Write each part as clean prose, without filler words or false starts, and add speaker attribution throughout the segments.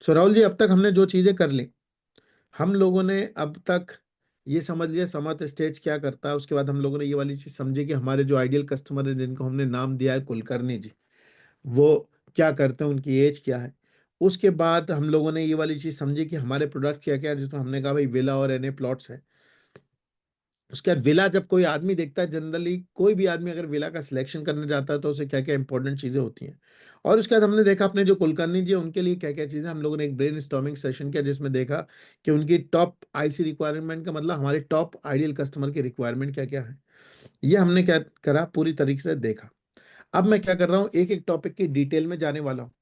Speaker 1: सो राहुल जी, अब तक हमने जो चीजें कर ली, हम लोगों ने अब तक ये समझ लिया समर्थ स्टेट्स क्या करता है। उसके बाद हम लोगों ने ये वाली चीज समझी कि हमारे जो आइडियल कस्टमर है, जिनको हमने नाम दिया है कुलकर्णी जी, वो क्या करते हैं, उनकी एज क्या है। उसके बाद हम लोगों ने ये वाली चीज समझी कि हमारे प्रोडक्ट क्या क्या है, जिसमें हमने कहा भाई विला और एनए प्लॉट्स है। उसके बाद विला जब कोई आदमी देखता है, जनरली कोई भी आदमी अगर विला का सिलेक्शन करने जाता है तो उसे क्या क्या इंपॉर्टेंट चीजें होती हैं। और उसके बाद हमने देखा अपने जो कुलकर्णी जी है उनके लिए क्या क्या चीजें, हम लोगों ने एक ब्रेन स्टॉर्मिंग सेशन किया जिसमें देखा कि उनकी टॉप आईसी रिक्वायरमेंट का मतलब हमारे टॉप आइडियल कस्टमर की रिक्वायरमेंट क्या क्या है। ये हमने क्या करा, पूरी तरीके से देखा। अब मैं क्या कर रहा हूँ, एक एक टॉपिक की डिटेल में जाने वाला हूँ।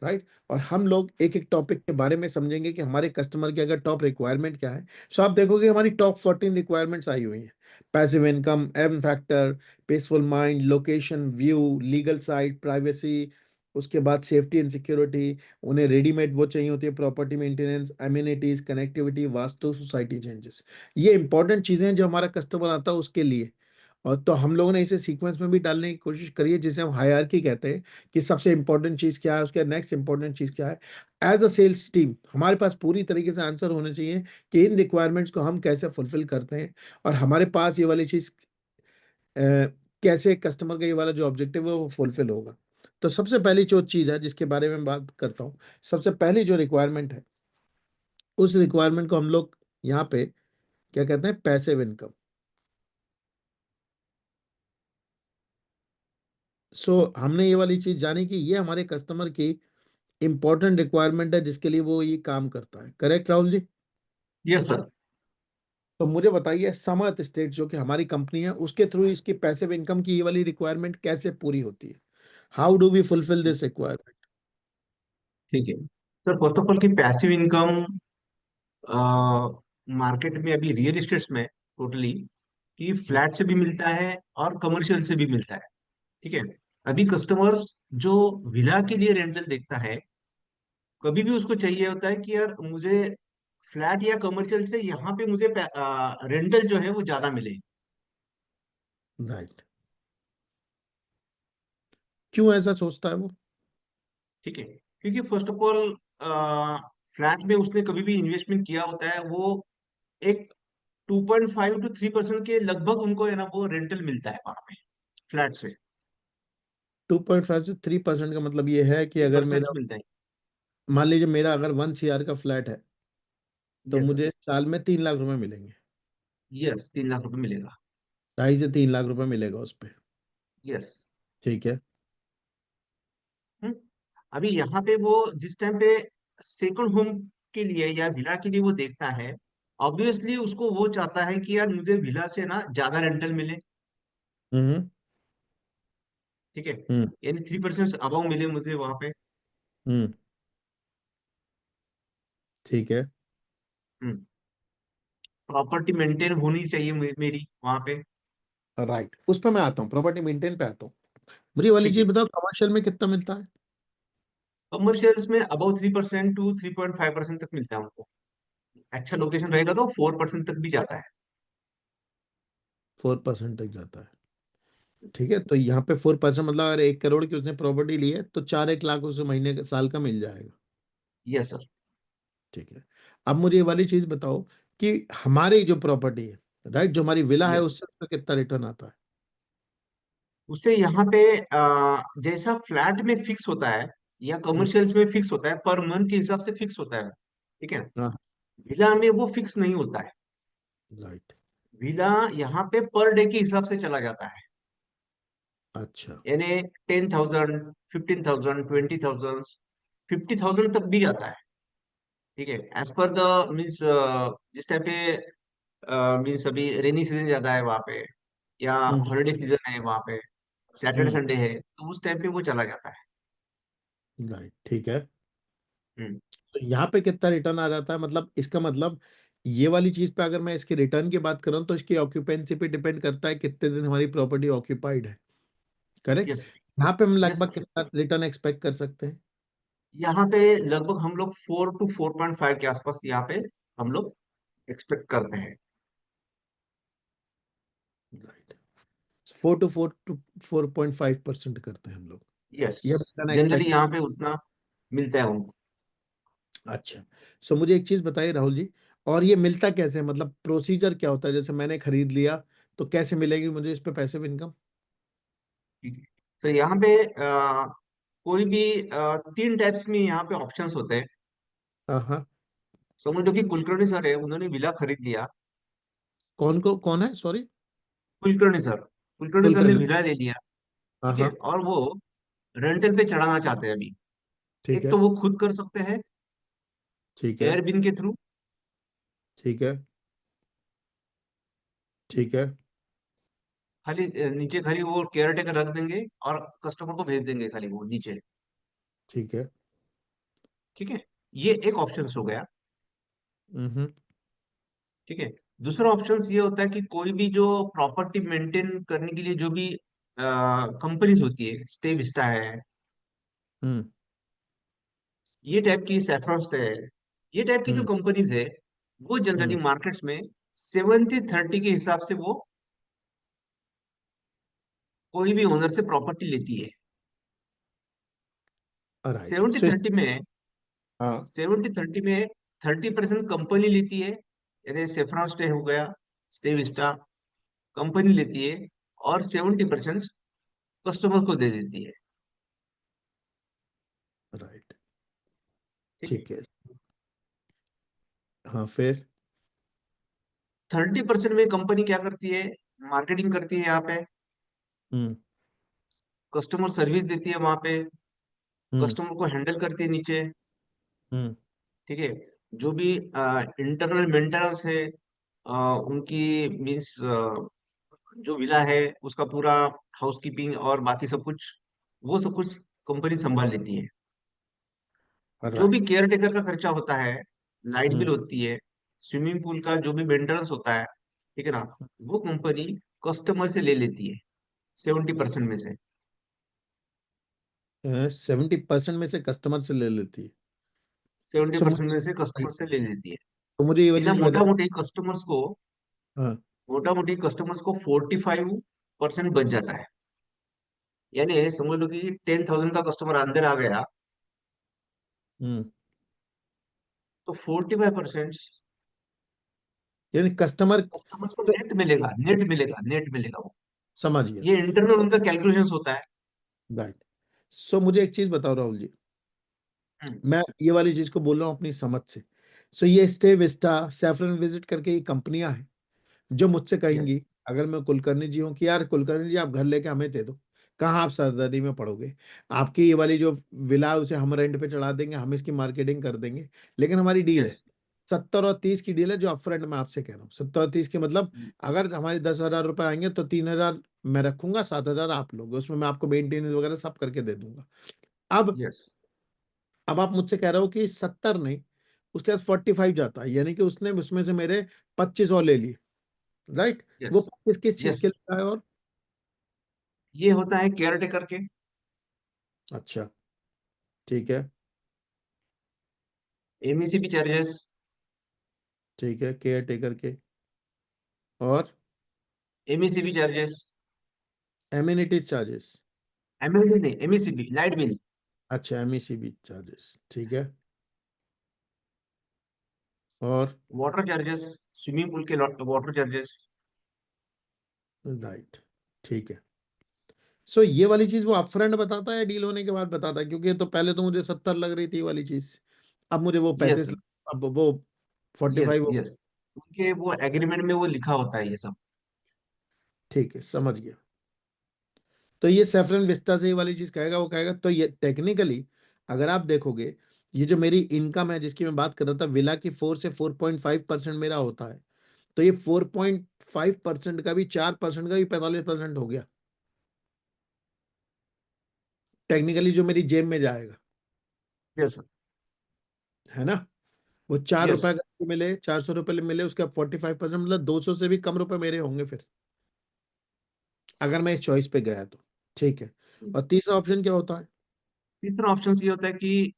Speaker 1: राइट। और हम लोग एक एक टॉपिक के बारे में समझेंगे कि हमारे कस्टमर की अगर टॉप रिक्वायरमेंट क्या है। सो आप देखोगे हमारी टॉप 14 रिक्वायरमेंट्स आई हुई हैं। Passive income, M factor, peaceful mind, location, view, legal side, privacy. उसके बाद सेफ्टी एंड सिक्योरिटी। उन्हें रेडीमेड वो चाहिए होती है, property maintenance, amenities, connectivity, vastu, society changes. ये इंपॉर्टेंट चीजें हैं जो हमारा कस्टमर आता है उसके लिए। और तो हम लोगों ने इसे सीक्वेंस में भी डालने की कोशिश करी है, जिसे हम हायरार्की कहते हैं, कि सबसे इंपॉर्टेंट चीज क्या है, उसके नेक्स्ट इंपॉर्टेंट चीज क्या है। एज अ सेल्स टीम हमारे पास पूरी तरीके से आंसर होने चाहिए कि इन रिक्वायरमेंट्स को हम कैसे फुलफिल करते हैं। और हमारे पास ये वाली चीज कैसे कस्टमर का ये वाला जो ऑब्जेक्टिव है वो फुलफिल होगा। तो सबसे पहली जो चीज है जिसके बारे में बात करता हूँ, सबसे पहली जो रिक्वायरमेंट है, उस रिक्वायरमेंट को हम लोग यहाँ पे क्या कहते हैं, पैसिव इनकम। सो हमने ये वाली चीज जानी कि ये हमारे कस्टमर की इंपॉर्टेंट रिक्वायरमेंट है जिसके लिए वो ये काम करता है। Correct Rahul ji?
Speaker 2: Yes sir.
Speaker 1: तो मुझे बताइए, समर्थ स्टेट जो कि हमारी कंपनी है, उसके थ्रू इसकी पैसिव इनकम की ये वाली रिक्वायरमेंट कैसे पूरी होती है? How do we fulfil this requirement?
Speaker 2: ठीक है सर, फर्स्ट ऑफ ऑल की पैसिव इनकम मार्केट में अभी रियल एस्टेट्स में टोटली कि फ्लैट से भी मिलता है और कमर्शियल से भी मिलता है। ठीक है। अभी कस्टमर्स जो विला के लिए रेंटल देखता है, कभी भी उसको चाहिए होता है कि यार मुझे फ्लैट या कमर्शियल से यहाँ पे मुझे रेंटल जो है वो ज्यादा मिले।
Speaker 1: राइट। क्यों ऐसा सोचता है वो?
Speaker 2: ठीक है, क्योंकि फर्स्ट ऑफ ऑल फ्लैट में उसने कभी भी इन्वेस्टमेंट किया होता है, वो एक 2.5 to 3% के लगभग उनको है ना वो रेंटल मिलता है वहां पे फ्लैट से।
Speaker 1: 2.5 से 3% का मतलब ये है कि
Speaker 2: थ्री
Speaker 1: अगर
Speaker 2: परसेंट
Speaker 1: मेरा,
Speaker 2: मिलता है।
Speaker 1: मान लीजिए मेरा अगर 1 CR का फ्लैट है, तो
Speaker 2: यस सर।
Speaker 1: मुझे साल में 3 लाख रुपए मिलेंगे।
Speaker 2: यस, 3 लाख रुपए मिलेगा।
Speaker 1: 2.5 से 3 लाख रुपए मिलेगा उस पे।
Speaker 2: यस।
Speaker 1: ठीक है।
Speaker 2: अभी यहाँ पे वो जिस टाइम पे सेकंड होम के लिए या विला के लिए वो देखता है, ऑब्वियसली उसको वो चाहता है कि यार मुझे विला से ना ज्यादा रेंटल मिले।
Speaker 1: हम्म।
Speaker 2: ठीक है,
Speaker 1: हम्म।
Speaker 2: यानी 3% अबाउ मिले मुझे वहां पे।
Speaker 1: हम्म। ठीक है।
Speaker 2: प्रॉपर्टी मेंटेन होनी चाहिए मेरी वहां पे।
Speaker 1: राइट, उस पर मैं आता हूँ, प्रॉपर्टी मेंटेन पे आता हूँ। मुझे ये वाली
Speaker 2: ठीक
Speaker 1: चीज
Speaker 2: है।
Speaker 1: बताओ, कमर्शियल में कितना मिलता है?
Speaker 2: कमर्शियल्स में अबाउ 3% to 3.5% तक मिलता है उनको। अच्छा लोकेशन रहेगा तो 4% तक भी जाता है।
Speaker 1: 4% तक जाता है। ठीक है, तो यहाँ पे 4% मतलब अगर 1 करोड़ की उसने प्रॉपर्टी ली है तो 4 1 लाख उसे महीने का, साल का मिल जाएगा।
Speaker 2: Yes sir.
Speaker 1: ठीक है। अब मुझे ये वाली चीज बताओ कि हमारी जो प्रॉपर्टी है, राइट, जो हमारी विला है,
Speaker 2: यस,
Speaker 1: उससे उसका कितना रिटर्न आता है?
Speaker 2: उससे यहाँ पे जैसा फ्लैट में फिक्स होता है या
Speaker 1: हम्म।
Speaker 2: कमर्शियल्स में फिक्स होता है, पर मंथ के हिसाब से फिक्स होता है। ठीक है।
Speaker 1: हाँ।
Speaker 2: विला में वो फिक्स नहीं होता है।
Speaker 1: राइट।
Speaker 2: विला यहाँ पे पर डे के हिसाब से चला जाता है।
Speaker 1: अच्छा।
Speaker 2: यानी 10,000, 15,000, 20,000, 50,000 तक भी जाता है। ठीक है, एज पर द मीन्स जिस टाइम पे मीन्स अभी रेनी सीजन ज्यादा है वहां पे, या
Speaker 1: हम्म।
Speaker 2: हॉलिडे सीजन है वहां पे, सैटरडे
Speaker 1: हम्म।
Speaker 2: संडे है, तो उस टाइम पे वो चला जाता है।
Speaker 1: राइट। ठीक है।
Speaker 2: हम्म।
Speaker 1: तो यहाँ पे कितना रिटर्न आ जाता है, मतलब इसका मतलब ये वाली चीज पे अगर मैं इसके रिटर्न की बात करूँ तो इसकी ऑक्यूपेंसी पे डिपेंड करता है कितने दिन हमारी प्रॉपर्टी ऑक्यूपाइड है। करेक्ट।
Speaker 2: यस।
Speaker 1: यहाँ पे हम
Speaker 2: यस
Speaker 1: लगभग
Speaker 2: सर।
Speaker 1: कितना रिटर्न एक्सपेक्ट कर सकते हैं?
Speaker 2: यहाँ पे लगभग हम लोग 4 to 4.5 के आसपास यहाँ पे हम लोग एक्सपेक्ट करते हैं।
Speaker 1: राइट। 4 to 4.5% करते हैं हम लोग।
Speaker 2: यस,
Speaker 1: ये रिटर्न
Speaker 2: जनरली
Speaker 1: एक्सपेक्ट।
Speaker 2: यहाँ पे उतना मिलता है उनको।
Speaker 1: अच्छा। सो मुझे एक चीज बताइए राहुल जी, और ये मिलता कैसे है, मतलब प्रोसीजर क्या होता है, जैसे मैंने खरीद लिया तो कैसे मिलेगी मुझे इस पे पैसिव इनकम?
Speaker 2: ठीक है। तो यहाँ पे कोई भी तीन टाइप्स में यहाँ पे ऑप्शंस होते हैं।
Speaker 1: हाँ हाँ।
Speaker 2: समझ लो कि कुलकर्णी सर है, उन्होंने विला खरीद लिया।
Speaker 1: कौन है, सॉरी?
Speaker 2: कुलकर्णी सर ने
Speaker 1: कुलकर्णी।
Speaker 2: विला ले लिया।
Speaker 1: हाँ
Speaker 2: ठीक है,
Speaker 1: हाँ।
Speaker 2: और वो रेंटल पे चढ़ाना चाहते हैं अभी।
Speaker 1: ठीक
Speaker 2: एक
Speaker 1: है।
Speaker 2: तो वो खुद कर सकते हैं
Speaker 1: ठीक है।
Speaker 2: एयरबिन के थ्रू।
Speaker 1: ठीक है। ठीक है।
Speaker 2: खाली नीचे खाली वो केयर टेकर रख देंगे और कस्टमर को भेज देंगे खाली वो नीचे।
Speaker 1: ठीक है।
Speaker 2: ठीक है, ये एक ऑप्शन हो गया।
Speaker 1: हम्म।
Speaker 2: ठीक है, दूसरा ऑप्शन ये होता है कि कोई भी जो प्रॉपर्टी मेंटेन करने के लिए जो भी कंपनीज होती है, स्टे विस्टा है,
Speaker 1: हम्म।
Speaker 2: ये टाइप की सेफ्रॉस्ट है, ये टाइप की जो
Speaker 1: हम्म।
Speaker 2: कंपनीज है, वो जनरली
Speaker 1: हम्म।
Speaker 2: मार्केट्स में 70-30 के हिसाब से वो कोई भी ओनर से प्रॉपर्टी लेती है।
Speaker 1: राइट,
Speaker 2: सेवेंटी
Speaker 1: सो
Speaker 2: थर्टी में
Speaker 1: हाँ।
Speaker 2: 70-30 में 30% कंपनी लेती है, यानी सेफ्रॉन स्टे हो गया, स्टे विस्टा, कंपनी लेती है, और 70% कस्टमर को दे देती है।
Speaker 1: राइट।
Speaker 2: ठीक है,
Speaker 1: ठीक है। हाँ, फिर?
Speaker 2: 30% में कंपनी क्या करती है, मार्केटिंग करती है यहाँ पे,
Speaker 1: हम्म।
Speaker 2: कस्टमर सर्विस देती है वहां पे,
Speaker 1: हम्म।
Speaker 2: कस्टमर को हैंडल करती है नीचे।
Speaker 1: हम्म।
Speaker 2: ठीक है, जो भी इंटरनल मेंटेनेंस है, उनकी मीन्स जो विला है उसका पूरा हाउसकीपिंग और बाकी सब कुछ, वो सब कुछ कंपनी संभाल लेती है। जो भी
Speaker 1: राइट।
Speaker 2: केयर टेकर का खर्चा होता है, लाइट बिल
Speaker 1: हम्म।
Speaker 2: होती है, स्विमिंग पूल का जो भी मेंटेनेंस होता है, ठीक है ना, वो कंपनी कस्टमर से ले लेती है 70% में से।
Speaker 1: 70% में से कस्टमर से ले लेती है?
Speaker 2: सेवेंटी
Speaker 1: सो
Speaker 2: परसेंट
Speaker 1: मुझे
Speaker 2: में से कस्टमर से ले लेती है।
Speaker 1: तो मुझे ये वाली
Speaker 2: इतना
Speaker 1: चीज
Speaker 2: मोटा
Speaker 1: बताइए।
Speaker 2: मोटी कस्टमर्स को,
Speaker 1: हाँ।
Speaker 2: 45% बच जाता है। यानी समझ लो कि 10,000 का कस्टमर अंदर आ गया,
Speaker 1: हम्म।
Speaker 2: तो 45%
Speaker 1: यानी कस्टमर।
Speaker 2: कस्टमर्स को
Speaker 1: तो
Speaker 2: नेट मिलेगा, नेट मिलेगा वो।
Speaker 1: समझ गया।
Speaker 2: ये इंटरनल उनका कैलकुलेशंस होता है।
Speaker 1: राइट। सो मुझे एक चीज बताओ राहुल जी,
Speaker 2: हम्म।
Speaker 1: मैं ये वाली चीज को बोल रहा हूँ अपनी समझ से। सो ये स्टे विस्टा, सैफरन विजिट करके ये कंपनियां हैं जो मुझसे
Speaker 2: यस।
Speaker 1: कहेंगी, अगर मैं कुलकर्णी जी हूँ, कि यार कुलकर्णी जी आप घर लेके हमें दे दो, कहाँ आप सरदर्दी में पड़ोगे, आपकी ये वाली जो विला है उसे हम रेंट पे चढ़ा देंगे, हम इसकी मार्केटिंग कर देंगे, लेकिन हमारी डील
Speaker 2: यस।
Speaker 1: है 70 और 30 की डील है, जो अपफ्रंट मैं आपसे कह रहा हूँ, 70 और 30 की मतलब अगर हमारे 10,000 रुपये आएंगे तो 3,000 मैं रखूंगा, 7,000 आप लोगे, उसमें मैं आपको मेंटेनेंस वगैरह सब करके दे दूंगा। अब
Speaker 2: यस।
Speaker 1: अब आप मुझसे कह रहे हो कि 70 नहीं, उसके पास 45 जाता है, यानी कि उसने उसमें से मेरे 25 और ले लिए। राइट।
Speaker 2: यस।
Speaker 1: वो 25 किस चीज
Speaker 2: यस,
Speaker 1: के लिए है, और?
Speaker 2: ये होता है केयर टेकर के।
Speaker 1: अच्छा। ठीक है।
Speaker 2: MECB charges.
Speaker 1: ठीक है, केयर टेकर के। और?
Speaker 2: MECB charges.
Speaker 1: Amenities charges.
Speaker 2: MECB नहीं, एमईसीबी लाइट बिल।
Speaker 1: अच्छा, एमईसीबी चार्जेस, ठीक है। और?
Speaker 2: वाटर चार्जेस, स्विमिंग पूल के वाटर चार्जेस।
Speaker 1: राइट। ठीक है। सो ये वाली चीज वो अपफ्रंट बताता है या डील होने के बाद बताता है, क्योंकि तो पहले तो मुझे 70 लग रही थी ये वाली चीज, अब मुझे वो
Speaker 2: यस।
Speaker 1: 35, अब वो फोर्टी
Speaker 2: यस।
Speaker 1: फाइव हो
Speaker 2: यस, उनके वो एग्रीमेंट में वो लिखा होता है ये सब।
Speaker 1: ठीक है, समझ गया। तो ये सेफरन विस्ता से ये वाली चीज कहेगा, वो कहेगा, तो ये टेक्निकली अगर आप देखोगे, ये जो मेरी इनकम है जिसकी मैं बात कर रहा था, विला की 4 से 4.5% मेरा होता है, तो ये 4.5% का भी, 4% का भी 45% हो गया टेक्निकली, जो मेरी जेब में जाएगा,
Speaker 2: यस।
Speaker 1: है ना? वो 4 रुपए
Speaker 2: यस।
Speaker 1: अगर मिले, 400 रुपये मिले, उसका 45%, मतलब 200 से भी कम रुपए मेरे होंगे फिर, अगर मैं इस चॉइस पे गया तो। ठीक है। और तीसरा ऑप्शन क्या होता है?
Speaker 2: तीसरा ऑप्शन ये होता है कि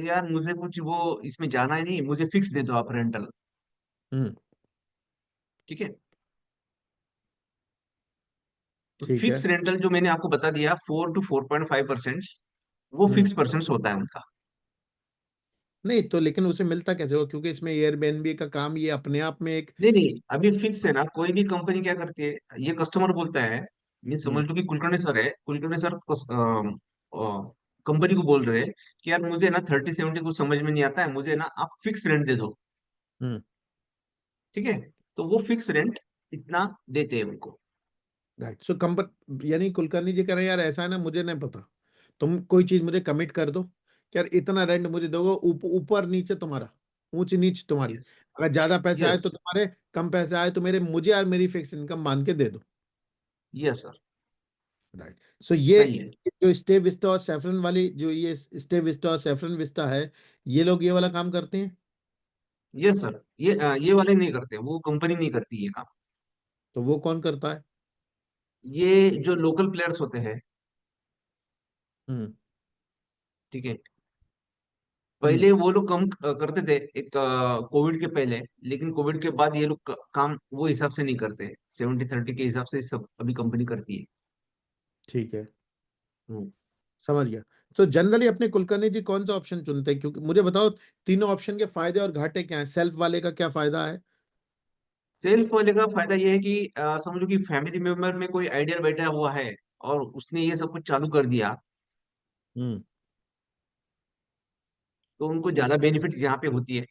Speaker 2: यार मुझे कुछ वो इसमें जाना ही नहीं, मुझे फिक्स दे दो आप रेंटल।
Speaker 1: हम्म।
Speaker 2: ठीक है, तो
Speaker 1: ठीक है।
Speaker 2: फिक्स रेंटल जो मैंने आपको बता दिया 4 to 4.5%, वो
Speaker 1: हम्म।
Speaker 2: फिक्स परसेंट होता है उनका।
Speaker 1: नहीं तो लेकिन उसे मिलता कैसे हो, क्योंकि इसमें एयरबीएनबी का काम ये अपने आप में एक।
Speaker 2: नहीं नहीं, अभी फिक्स है ना, कोई भी कंपनी क्या करती है, ये कस्टमर बोलता है, मीन
Speaker 1: हम्म।
Speaker 2: समझ लो कि कुलकर्णी सर है, कुलकर्णी सर कंपनी को बोल रहे हैं कि यार मुझे ना 30-70 कुछ समझ में नहीं आता है, मुझे ना आप फिक्स रेंट दे दो।
Speaker 1: हम्म।
Speaker 2: ठीक है, तो वो फिक्स रेंट इतना देते हैं उनको।
Speaker 1: राइट, सो कंपनी यानी कुलकर्णी जी कह रहे हैं यार ऐसा है ना, मुझे नहीं पता, तुम कोई चीज मुझे कमिट कर दो कि यार इतना रेंट मुझे दोगे, ऊपर नीचे तुम्हारा, ऊंच नीच तुम्हारी,
Speaker 2: यस।
Speaker 1: अगर ज्यादा पैसे आए
Speaker 2: यस।
Speaker 1: तो तुम्हारे, कम पैसे आए तो मेरे, मुझे यार मेरी फिक्स इनकम मान के दे दो।
Speaker 2: Yes sir.
Speaker 1: राइट, सो ये
Speaker 2: सही है।
Speaker 1: जो स्टे विस्टा और सैफरन वाली, जो ये स्टे विस्टा और सैफरन विस्टा है, ये लोग ये वाला काम करते हैं।
Speaker 2: यस सर, ये वाले नहीं करते, वो कंपनी नहीं करती ये काम।
Speaker 1: तो वो कौन करता है?
Speaker 2: ये जो लोकल प्लेयर्स होते हैं,
Speaker 1: हम्म।
Speaker 2: ठीक है,
Speaker 1: हम्म।
Speaker 2: पहले वो लोग कम करते थे एक कोविड के पहले, लेकिन कोविड के बाद ये लोग काम वो हिसाब से नहीं करते, 70-30 के हिसाब से सब अभी कंपनी करती है।
Speaker 1: ठीक है,
Speaker 2: हम्म।
Speaker 1: समझ गया। तो जनरली अपने कुलकर्णी जी कौन सा ऑप्शन चुनते हैं, क्योंकि मुझे बताओ तीनों ऑप्शन के फायदे और घाटे क्या हैं, सेल्फ वाले का क्या फायदा है?
Speaker 2: सेल्फ वाले का फायदा ये है कि समझ लो कि फैमिली मेंबर में कोई आइडिया बैठा हुआ है और उसने ये सब कुछ चालू कर दिया,
Speaker 1: हम्म।
Speaker 2: तो उनको ज्यादा बेनिफिट यहाँ पे होती है,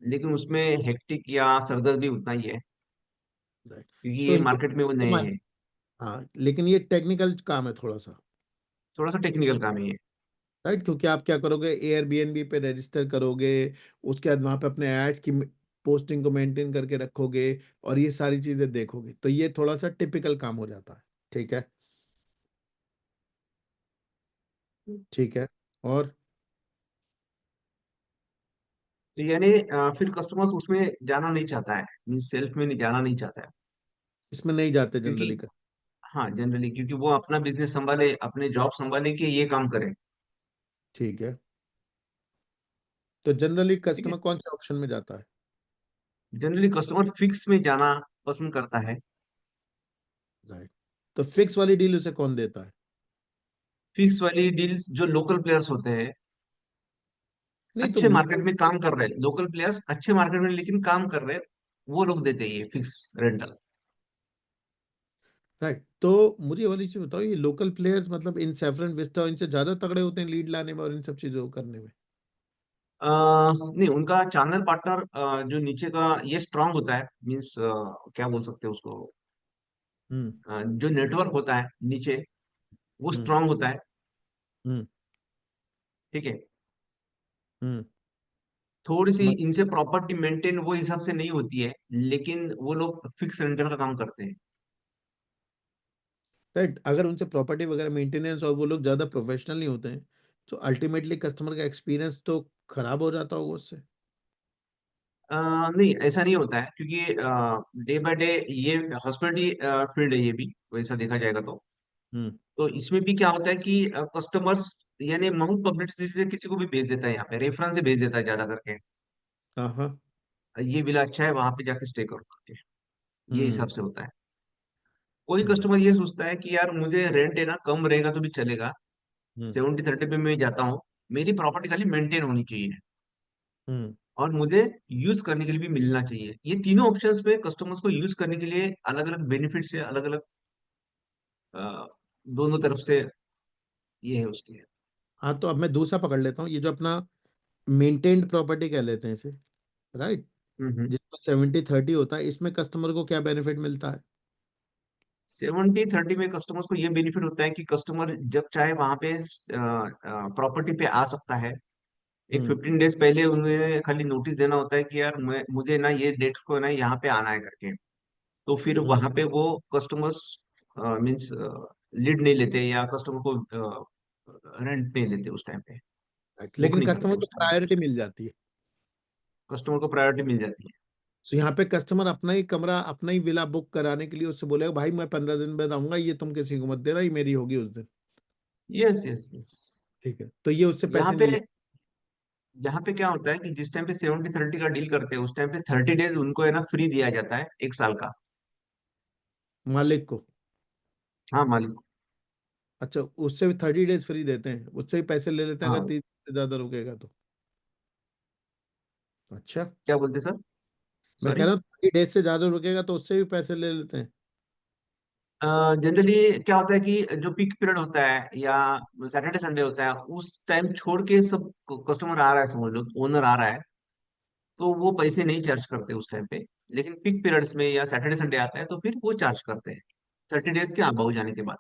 Speaker 2: लेकिन उसमें हेक्टिक या सरदर्द भी उतना ही है,
Speaker 1: राइट,
Speaker 2: क्योंकि
Speaker 1: सो
Speaker 2: ये
Speaker 1: ये,
Speaker 2: मार्केट में वो नए हैं।
Speaker 1: हाँ लेकिन ये टेक्निकल काम है थोड़ा सा।
Speaker 2: थोड़ा सा टेक्निकल काम है ये।
Speaker 1: राइट, क्योंकि आप क्या करोगे, एयरबीएनबी पे रजिस्टर करोगे, उसके बाद वहां पे अपने एड्स की पोस्टिंग को मेंटेन करके रखोगे, और ये सारी चीजें देखोगे, तो ये थोड़ा सा टिपिकल काम हो जाता है। ठीक है। ठीक है। और
Speaker 2: तो यानी फिर कस्टमर्स उसमें जाना नहीं चाहता है, मीन सेल्फ में नहीं जाना नहीं चाहता है,
Speaker 1: इसमें नहीं जाते
Speaker 2: क्योंकि
Speaker 1: जनरली का।
Speaker 2: हाँ जनरली क्योंकि वो अपना बिजनेस संभाले, अपने जॉब संभाले कि ये काम करे।
Speaker 1: ठीक है, तो जनरली
Speaker 2: ठीक है,
Speaker 1: कस्टमर कौन से ऑप्शन में जाता है?
Speaker 2: जनरली कस्टमर फिक्स में जाना पसंद करता है।
Speaker 1: राइट, तो फिक्स वाली डील उसे कौन देता है?
Speaker 2: फिक्स वाली डील्स जो लोकल प्लेयर्स होते हैं,
Speaker 1: नहीं तो
Speaker 2: अच्छे
Speaker 1: मुझे,
Speaker 2: मार्केट में काम कर रहे हैं, लोकल प्लेयर्स अच्छे मार्केट में लेकिन काम कर रहे हैं, वो लोग देते हैं ये फिक्स रेंटल।
Speaker 1: राइट, तो मुझे ये वाली चीज बताओ, ये लोकल प्लेयर्स मतलब इन सैफरन विस्टा इनसे ज्यादा तगड़े होते हैं लीड लाने में और इन सब चीजों को करने में?
Speaker 2: नहीं, उनका चैनल पार्टनर जो नीचे का ये स्ट्रांग होता है, मीन्स क्या बोल सकते हैं उसको,
Speaker 1: हम्म।
Speaker 2: जो नेटवर्क होता है नीचे वो
Speaker 1: हम्म।
Speaker 2: स्ट्रांग होता है।
Speaker 1: हम्म।
Speaker 2: ठीक है,
Speaker 1: हम्म।
Speaker 2: थोड़ी सी
Speaker 1: समझ।
Speaker 2: इनसे प्रॉपर्टी मेंटेन वो हिसाब से नहीं होती है, लेकिन वो लोग फिक्स रेंटल का काम करते हैं।
Speaker 1: राइट, अगर उनसे प्रॉपर्टी वगैरह मेंटेनेंस और वो लोग ज्यादा प्रोफेशनल नहीं होते हैं, तो अल्टीमेटली कस्टमर का एक्सपीरियंस तो खराब हो जाता होगा उससे।
Speaker 2: नहीं ऐसा नहीं होता है, क्योंकि डे बाय डे ये हॉस्पिटलिटी फील्ड है ये भी, वैसा देखा जाएगा
Speaker 1: हम्म।
Speaker 2: तो इसमें भी क्या होता है कि कस्टमर्स यानी महंगी पब्लिसिटी से किसी को भी भेज देता है, यहाँ पे रेफरेंस से भेज देता है ज्यादा करके,
Speaker 1: हाँ हाँ।
Speaker 2: ये विला अच्छा है वहां पे जाके स्टे करो करके, ये हिसाब
Speaker 1: हम्म।
Speaker 2: से होता है। कोई
Speaker 1: हम्म।
Speaker 2: कस्टमर ये सोचता है कि यार मुझे रेंट है ना कम रहेगा तो भी चलेगा,
Speaker 1: हम्म।
Speaker 2: 70-30 पे मैं जाता हूँ, मेरी प्रॉपर्टी खाली मेंटेन होनी चाहिए
Speaker 1: हम्म।
Speaker 2: और मुझे यूज करने के लिए भी मिलना चाहिए। ये तीनों ऑप्शंस पे कस्टमर्स को यूज करने के लिए अलग अलग बेनिफिट्स है, अलग अलग दोनों तरफ से ये है उसकी।
Speaker 1: हाँ, तो अब मैं दूसरा पकड़ लेता हूँ, ये जो अपना मेंटेन्ड प्रॉपर्टी कह लेते हैं इसे, राइट,
Speaker 2: हम्म।
Speaker 1: जिसमें 70-30 होता है, इसमें कस्टमर को क्या बेनिफिट मिलता है?
Speaker 2: 70-30 में कस्टमर्स को ये बेनिफिट होता है कि कस्टमर जब चाहे वहां पे प्रॉपर्टी पे आ सकता है। एक
Speaker 1: हम्म।
Speaker 2: 15 डेज पहले उन्हें खाली नोटिस देना होता है कि यार मुझे ना ये डेट को ना यहाँ पे आना है करके, तो फिर
Speaker 1: हम्म।
Speaker 2: वहां पे वो कस्टमर्स मीन्स लीड नहीं लेते या कस्टमर को रेंट नहीं लेते उस टाइम पे,
Speaker 1: right,
Speaker 2: बुक
Speaker 1: लेकिन
Speaker 2: नहीं करते
Speaker 1: कस्टमर को
Speaker 2: उस टाइम पे,
Speaker 1: प्रायोरिटी मिल जाती है।
Speaker 2: कस्टमर को प्रायोरिटी मिल जाती है।
Speaker 1: तो यहाँ पे कस्टमर अपना ही कमरा, अपना ही विला बुक कराने के लिए उससे बोलेगा भाई मैं 15 दिन बाद आऊंगा, ये तुम किसी को मत देना, ये मेरी होगी उस दिन।
Speaker 2: Yes yes yes.
Speaker 1: ठीक है, तो ये उससे
Speaker 2: यहाँ
Speaker 1: पैसे नहीं
Speaker 2: पे
Speaker 1: ले।
Speaker 2: यहाँ पे क्या होता है कि जिस टाइम पे 70-30 का डील करते हैं उस टाइम पे 30 डेज उनको है ना फ्री दिया जाता है, एक साल का।
Speaker 1: मालिक को?
Speaker 2: हाँ मालिक।
Speaker 1: अच्छा, उससे भी 30 डेज फ्री देते हैं, उससे ही पैसे ले लेते हैं अगर
Speaker 2: हाँ
Speaker 1: 30 से ज्यादा रुकेगा तो? अच्छा,
Speaker 2: क्या बोलते सर?
Speaker 1: मैं कह
Speaker 2: सॉरी।
Speaker 1: रहा हूँ 30 डेज से ज्यादा रुकेगा तो उससे भी पैसे ले लेते हैं।
Speaker 2: जनरली क्या होता है कि जो पीक पीरियड होता है या सैटरडे संडे होता है, उस टाइम छोड़ के सब कस्टमर आ रहा है, समझ लो ओनर आ रहा है, तो वो पैसे नहीं चार्ज करते उस टाइम पे। लेकिन पीक पीरियड्स में या सैटरडे संडे आता है तो फिर वो चार्ज करते हैं 30 डेज के अब हो जाने के बाद।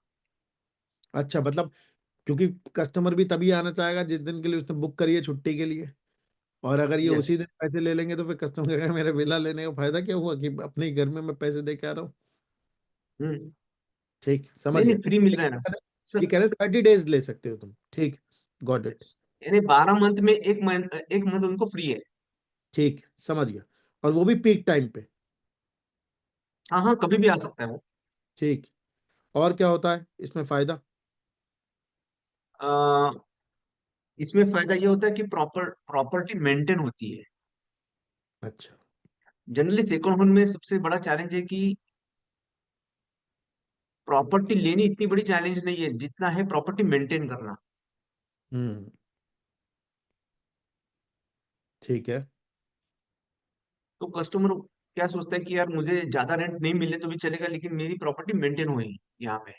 Speaker 1: अच्छा, मतलब क्योंकि कस्टमर भी तभी आना चाहेगा जिस दिन के लिए उसने बुक करी है छुट्टी के लिए। और अगर ये
Speaker 2: यस।
Speaker 1: उसी दिन पैसे ले लेंगे तो फिर कस्टमर कहेगा मेरा विला लेने का फायदा क्या हुआ कि अपने ही घर में मैं पैसे दे के आ रहा हूँ।
Speaker 2: हम्म।
Speaker 1: ठीक, समझ
Speaker 2: नहीं
Speaker 1: गया।
Speaker 2: नहीं, फ्री मिल रहा है ना
Speaker 1: ये
Speaker 2: सर।
Speaker 1: कह रहे 30 डेज ले सकते हो तुम, ठीक। Got it.
Speaker 2: यस, यानी 12 मंथ में एक मंथ उनको फ्री है।
Speaker 1: ठीक, समझ गया। और वो भी पीक टाइम पे।
Speaker 2: हाँ हाँ, कभी भी आ सकता है वो।
Speaker 1: ठीक। और क्या होता है इसमें फायदा?
Speaker 2: आ, इसमें फायदा ये होता है कि प्रॉपर्टी मेंटेन होती है।
Speaker 1: अच्छा।
Speaker 2: जनरली सेकंड होम में सबसे बड़ा चैलेंज है कि प्रॉपर्टी लेनी इतनी बड़ी चैलेंज नहीं है जितना है प्रॉपर्टी मेंटेन करना।
Speaker 1: हम्म। ठीक है।
Speaker 2: तो कस्टमर क्या सोचता है कि यार मुझे ज्यादा रेंट नहीं मिले तो भी चलेगा, लेकिन मेरी प्रॉपर्टी मेंटेन हुई यहाँ पे।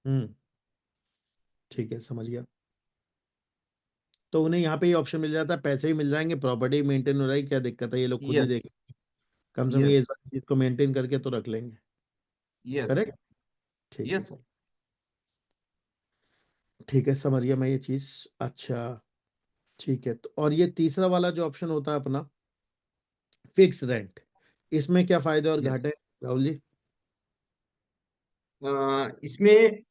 Speaker 1: हम्म। ठीक है, समझ गया। तो उन्हें यहाँ पे ही ऑप्शन मिल जाता है, पैसे ही मिल जाएंगे, प्रॉपर्टी मेंटेन हो रही, क्या दिक्कत है, ये लोग खुद ही
Speaker 2: यस।
Speaker 1: देखें। कम से कम ये
Speaker 2: यस।
Speaker 1: इस बार चीज को मेंटेन करके तो रख लेंगे।
Speaker 2: यस।
Speaker 1: करेक्ट। ठीक है।
Speaker 2: यस।
Speaker 1: ठीक है, समझ गया मैं ये चीज। अच्छा। ठीक है, तो और ये तीसरा वाला जो ऑप्शन होता है अपना, फिक्स रेंट, इसमें क्या फायदे और
Speaker 2: यस।
Speaker 1: घाटे हैं, राहुल जी?
Speaker 2: इसमें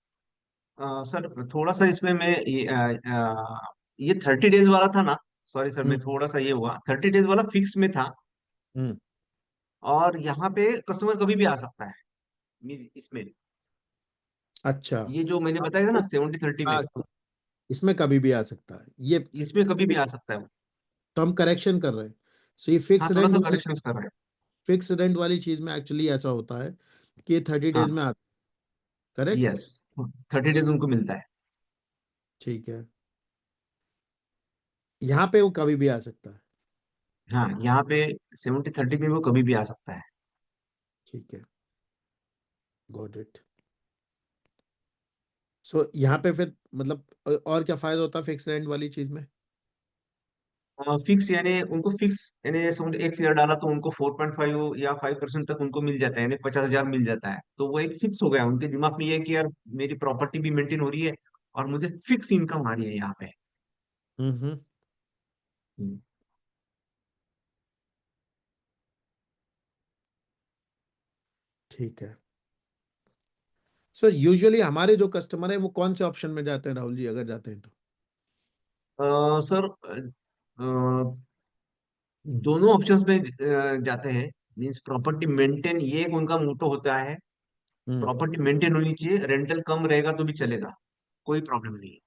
Speaker 2: सर थोड़ा सा इसमें मैं ये 30 डेज वाला था ना। सॉरी सर, मैं
Speaker 1: हम्म।
Speaker 2: थोड़ा सा ये हुआ, 30 डेज वाला फिक्स में था।
Speaker 1: हम्म।
Speaker 2: और यहाँ पे कस्टमर कभी भी आ सकता है। इसमें
Speaker 1: अच्छा।
Speaker 2: ये जो मैंने
Speaker 1: अब
Speaker 2: बताया था ना
Speaker 1: तो
Speaker 2: 70-30 में,
Speaker 1: हाँ, इसमें कभी भी आ सकता है ये।
Speaker 2: इसमें कभी भी आ सकता है वो।
Speaker 1: तो हम करेक्शन कर रहे हैं। सो ये
Speaker 2: हाँ,
Speaker 1: फिक्स
Speaker 2: थोड़ा
Speaker 1: रेंट
Speaker 2: सा
Speaker 1: वाली,
Speaker 2: करेक्शन कर रहे हैं।
Speaker 1: फिक्स रेंट वाली चीज में एक्चुअली ऐसा होता है कि ये 30 डेज
Speaker 2: हाँ।
Speaker 1: में आता है। करेक्ट।
Speaker 2: यस। 30 डेज उनको मिलता है।
Speaker 1: ठीक है। यहाँ पे वो कभी भी आ सकता है।
Speaker 2: हाँ, यहाँ पे 70-30 में वो कभी भी आ सकता है।
Speaker 1: ठीक है, गॉट इट। सो यहाँ पे फिर मतलब और क्या फायदा होता है फिक्स रेंट वाली चीज में?
Speaker 2: फिक्स यानी उनको फिक्स, यानी समझो 1 शेयर डाला तो उनको 4.5 या 5% तक उनको मिल जाता है, यानी 50,000 मिल जाता है। तो वो एक फिक्स हो गया उनके दिमाग में, ये है कि यार मेरी प्रॉपर्टी भी मेंटेन हो रही है और मुझे फिक्स इनकम आ रही है यहाँ पे।
Speaker 1: हम्म।
Speaker 2: हम्म।
Speaker 1: ठीक है। सो यूजुअली हमारे जो कस्टमर है वो कौन से ऑप्शन में जाते हैं, राहुल जी, अगर जाते हैं तो?
Speaker 2: सर दोनों ऑप्शंस में जाते हैं। मीन्स प्रॉपर्टी मेंटेन, ये एक उनका मोटो होता है।
Speaker 1: हम्म।
Speaker 2: प्रॉपर्टी मेंटेन होनी चाहिए, रेंटल कम रहेगा तो भी चलेगा, कोई प्रॉब्लम नहीं है।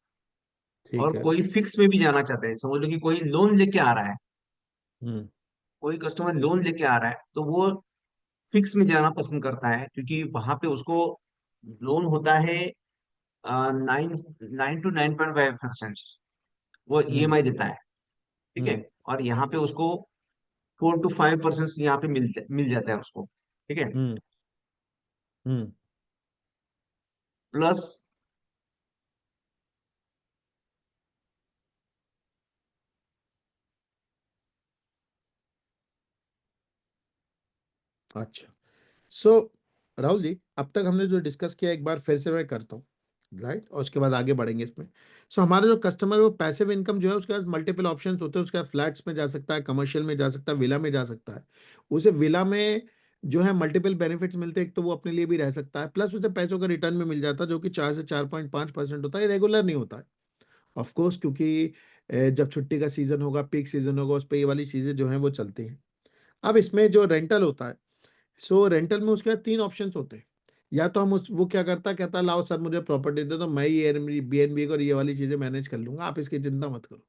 Speaker 1: ठीक
Speaker 2: और
Speaker 1: है।
Speaker 2: कोई फिक्स में भी जाना चाहते हैं, समझ लो कि कोई लोन लेके आ रहा है,
Speaker 1: हम्म।
Speaker 2: कोई कस्टमर लोन लेके आ रहा है तो वो फिक्स में जाना पसंद करता है, क्योंकि वहां पे उसको लोन होता है 9 9 to 9.5%। वो
Speaker 1: हम्म।
Speaker 2: ईएमआई देता है। ठीक है।
Speaker 1: हम्म।
Speaker 2: और यहाँ पे उसको 4 to 5% यहाँ पे मिल जाता है उसको। ठीक है।
Speaker 1: हम्म। हम्म।
Speaker 2: प्लस।
Speaker 1: अच्छा। सो राहुल जी, अब तक हमने जो डिस्कस किया एक बार फिर से मैं करता हूँ, राइट, और उसके बाद आगे बढ़ेंगे इसमें। सो हमारा जो कस्टमर है वो पैसिव इनकम जो है उसके पास मल्टीपल ऑप्शंस होते हैं, उसके पास फ्लैट्स में जा सकता है, कमर्शियल में जा सकता है, विला में जा सकता है। उसे विला में जो है मल्टीपल बेनिफिट्स मिलते हैं, एक तो वो अपने लिए भी रह सकता है, प्लस उसे पैसों का रिटर्न में मिल जाता है जो कि 4 से 4.5% होता है, रेगुलर नहीं होता है। ऑफ कोर्स, क्योंकि जब छुट्टी का सीजन होगा, पीक सीजन होगा, उस पर ये वाली चीजें जो हैं वो चलती हैं। अब इसमें जो रेंटल होता है, सो रेंटल में उसके बाद 3 ऑप्शंस होते हैं। या तो हम उस वो क्या करता है, कहता है लाओ सर मुझे प्रॉपर्टी दे दो, मैं ही एयरबीएनबी और ये वाली चीजें मैनेज कर लूंगा, आप इसकी चिंता मत करो।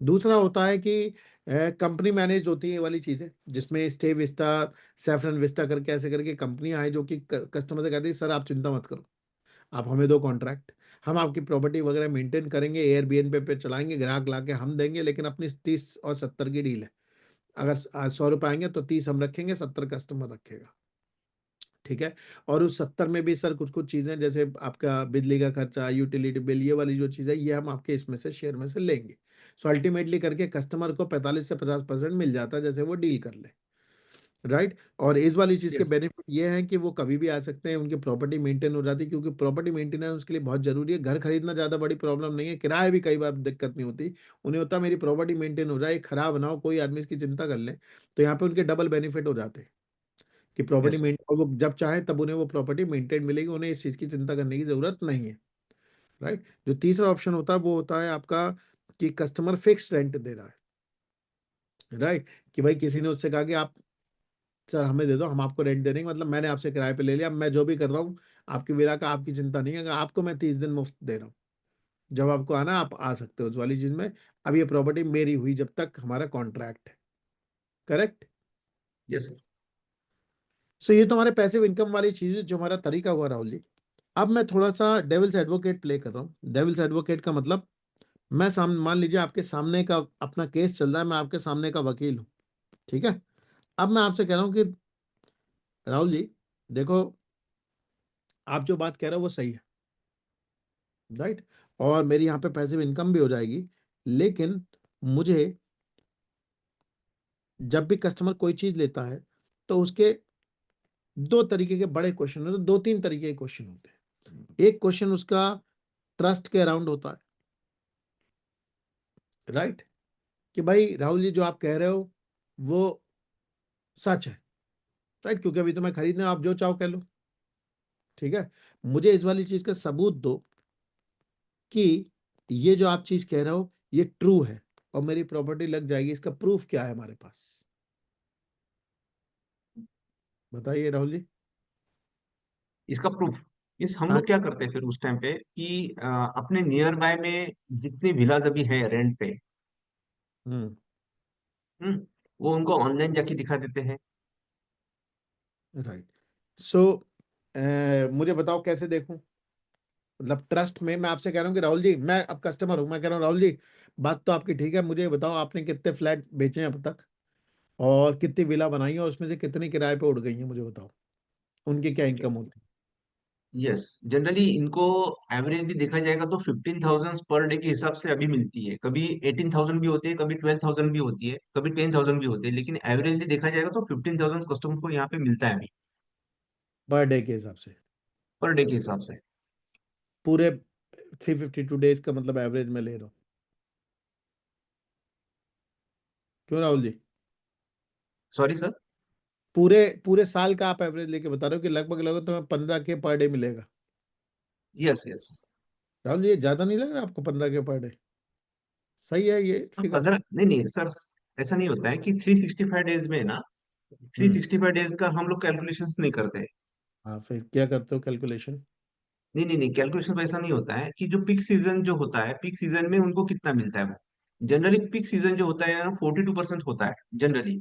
Speaker 1: दूसरा होता है कि कंपनी मैनेज होती है ये वाली चीजें, जिसमें स्टे विस्टा, सैफरन विस्टा करके ऐसे करके कंपनियां हैं जो कि कस्टमर से कहती है सर आप चिंता मत करो, आप हमें दो कॉन्ट्रैक्ट, हम आपकी प्रॉपर्टी वगैरह मेंटेन करेंगे, एयरबीएनबी पे चलाएंगे, ग्राहक ला के हम देंगे, लेकिन अपनी 30 और 70 की डील है। अगर आज 100 रुपए आएंगे तो 30 हम रखेंगे, 70 कस्टमर रखेगा। ठीक है। और उस 70 में भी सर कुछ कुछ चीजें, जैसे आपका बिजली का खर्चा, यूटिलिटी बिल, ये वाली जो चीज है ये हम आपके इसमें से शेयर में से लेंगे। सो अल्टीमेटली करके कस्टमर को 45 से 50% मिल जाता है, जैसे वो डील कर ले। राइट। और इस वाली चीज के
Speaker 2: यस।
Speaker 1: बेनिफिट ये हैं कि वो कभी भी आ सकते हैं, उनकी प्रॉपर्टी मेंटेन हो जाती है, क्योंकि प्रॉपर्टी मेंटेनेंस उसके लिए बहुत जरूरी है। घर खरीदना ज्यादा बड़ी प्रॉब्लम नहीं है, किराया भी कई बार दिक्कत नहीं होती। उन्हें होता है मेरी प्रॉपर्टी मेंटेन हो जाए, खराब ना हो, कोई आदमी इसकी चिंता कर ले, तो यहाँ पे उनके डबल बेनिफिट हो जाते हैं कि प्रॉपर्टी
Speaker 2: यस।
Speaker 1: मेंटेन, वो जब चाहे तब उन्हें वो प्रॉपर्टी मेंटेन मिलेगी, उन्हें इस चीज की चिंता करने की जरूरत नहीं है। राइट। जो तीसरा ऑप्शन होता है वो होता है आपका कि कस्टमर फिक्स रेंट दे रहा है। राइट। कि भाई किसी ने उससे कहा कि आप सर हमें दे दो, हम आपको रेंट दे देंगे, मतलब मैंने आपसे किराए पे ले लिया, मैं जो भी कर रहा हूँ आपकी विला का आपकी चिंता नहीं है, अगर आपको मैं 30 दिन मुफ्त दे रहा हूँ, जब आपको आना आप आ सकते हो उस वाली चीज में। अब ये प्रॉपर्टी मेरी हुई जब तक हमारा कॉन्ट्रैक्ट है। करेक्ट।
Speaker 2: यस।
Speaker 1: सो ये तो हमारे पैसिव इनकम वाली चीज है, जो हमारा तरीका हुआ राहुल जी। अब मैं थोड़ा सा डेविल्स एडवोकेट प्ले कर रहा हूँ। डेविल्स एडवोकेट का मतलब, मैं मान लीजिए आपके सामने का अपना केस चल रहा है, मैं आपके सामने का वकील हूँ। ठीक है। अब मैं आपसे कह रहा हूँ कि राहुल जी देखो, आप जो बात कह रहे हो वो सही है। राइट। और मेरी यहाँ पे पैसिव इनकम भी हो जाएगी। लेकिन मुझे जब भी कस्टमर कोई चीज लेता है तो उसके दो तरीके के बड़े क्वेश्चन होते हैं, दो तीन तरीके के क्वेश्चन होते हैं। एक क्वेश्चन उसका ट्रस्ट के अराउंड होता है। राइट। कि भाई राहुल जी जो आप कह रहे हो वो सच है। राइट। क्योंकि अभी तो मैं खरीदने, आप जो चाहो कह लो। ठीक है। मुझे इस वाली चीज का सबूत दो कि ये जो आप चीज कह रहे हो ये ट्रू है, और मेरी प्रॉपर्टी लग जाएगी। इसका प्रूफ क्या है हमारे पास? बताइए राहुल जी।
Speaker 2: इसका प्रूफ, इस हम
Speaker 1: हाँ।
Speaker 2: लोग क्या करते हैं फिर उस टाइम पे कि अपने नियर बाय में जितनी विलाज अभी है रेंट पे,
Speaker 1: हम्म।
Speaker 2: वो उनको ऑनलाइन जाके दिखा देते हैं।
Speaker 1: राइट। सो मुझे बताओ कैसे देखूं? मतलब ट्रस्ट में मैं आपसे कह रहा हूँ कि राहुल जी, मैं अब कस्टमर हूँ, मैं कह रहा हूँ राहुल जी बात तो आपकी ठीक है, मुझे ये बताओ आपने कितने फ्लैट बेचे हैं अब तक, और कितनी विला बनाई है, और उसमें से कितनी किराए पे उड़ गई हैं, मुझे बताओ उनकी क्या
Speaker 2: ओके।
Speaker 1: इनकम होती
Speaker 2: यस। जनरली इनको एवरेजली देखा जाएगा तो 15,000 पर डे के हिसाब से अभी मिलती है। कभी 18,000 भी होती है, कभी 12,000 भी होती है, कभी 10,000 भी होती है, लेकिन एवरेजली देखा जाएगा तो 15,000 कस्टमर को यहाँ पे मिलता है अभी,
Speaker 1: है पर डे के हिसाब से?
Speaker 2: पर डे के हिसाब से।
Speaker 1: पूरे 352 डेज का मतलब एवरेज में ले रहा हूँ। क्यों राहुल जी?
Speaker 2: Sorry sir.
Speaker 1: पूरे पूरे साल का आप एवरेज लेके बता रहे हो कि लगभग लगभग तुम्हें 15 के पर डे मिलेगा?
Speaker 2: यस। यस।
Speaker 1: राहुल जी ये ज्यादा नहीं लग रहा आपको 15 के पर डे? सही है ये
Speaker 2: हम
Speaker 1: फिगर?
Speaker 2: 15 नहीं नहीं सर, ऐसा नहीं होता है कि 365 डेज में ना, थ्री
Speaker 1: हम्म।
Speaker 2: सिक्सटी फाइव डेज का हम लोग कैलकुलेशंस नहीं करते।
Speaker 1: हाँ फिर क्या करते हो कैलकुलेशन?
Speaker 2: नहीं नहीं नहीं, कैलकुलेशन ऐसा नहीं होता है कि जो पीक सीजन जो होता है, पीक सीजन में उनको कितना मिलता है वो। जनरली पीक सीजन जो होता है 42% होता है जनरली।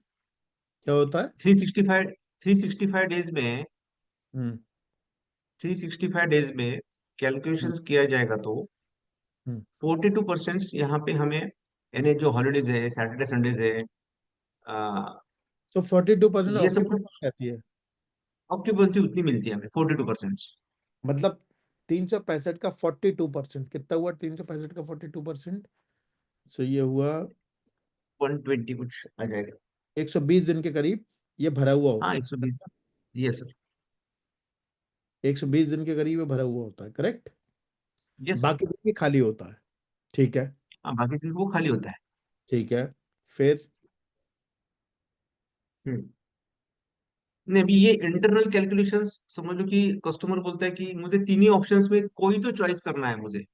Speaker 1: क्या होता है?
Speaker 2: 365 डेज में,
Speaker 1: हम्म।
Speaker 2: 365 डेज में
Speaker 1: हम्म।
Speaker 2: कैलकुलेशंस किया जाएगा तो
Speaker 1: हम्म।
Speaker 2: 42% यहाँ पे हमें, यानी जो हॉलीडेज है, सैटरडे संडेज है, आ,
Speaker 1: तो 42%
Speaker 2: ये सब कुछ
Speaker 1: ऑक्यूपेंसी रहती है।
Speaker 2: ऑक्यूपेंसी उतनी मिलती है हमें 42%।
Speaker 1: मतलब 365 का 42%, कितना हुआ 365 का 42%? सो ये हुआ
Speaker 2: 120 कुछ आ जाएगा।
Speaker 1: 120 दिन के करीब ये भरा हुआ
Speaker 2: हाँ,
Speaker 1: होता है।
Speaker 2: 120। Yes sir.
Speaker 1: 120 दिन के करीब ये भरा हुआ होता है, करेक्ट?
Speaker 2: Yes sir.
Speaker 1: बाकी दिन ये खाली होता है। ठीक है।
Speaker 2: हाँ, बाकी दिन वो खाली होता है।
Speaker 1: ठीक है। फिर?
Speaker 2: हम्म। नहीं, अभी ये इंटरनल कैलकुलेशंस समझ लो कि कस्टमर बोलता है कि मुझे तीन ही ऑप्शंस में कोई तो चॉइस करना है मुझे,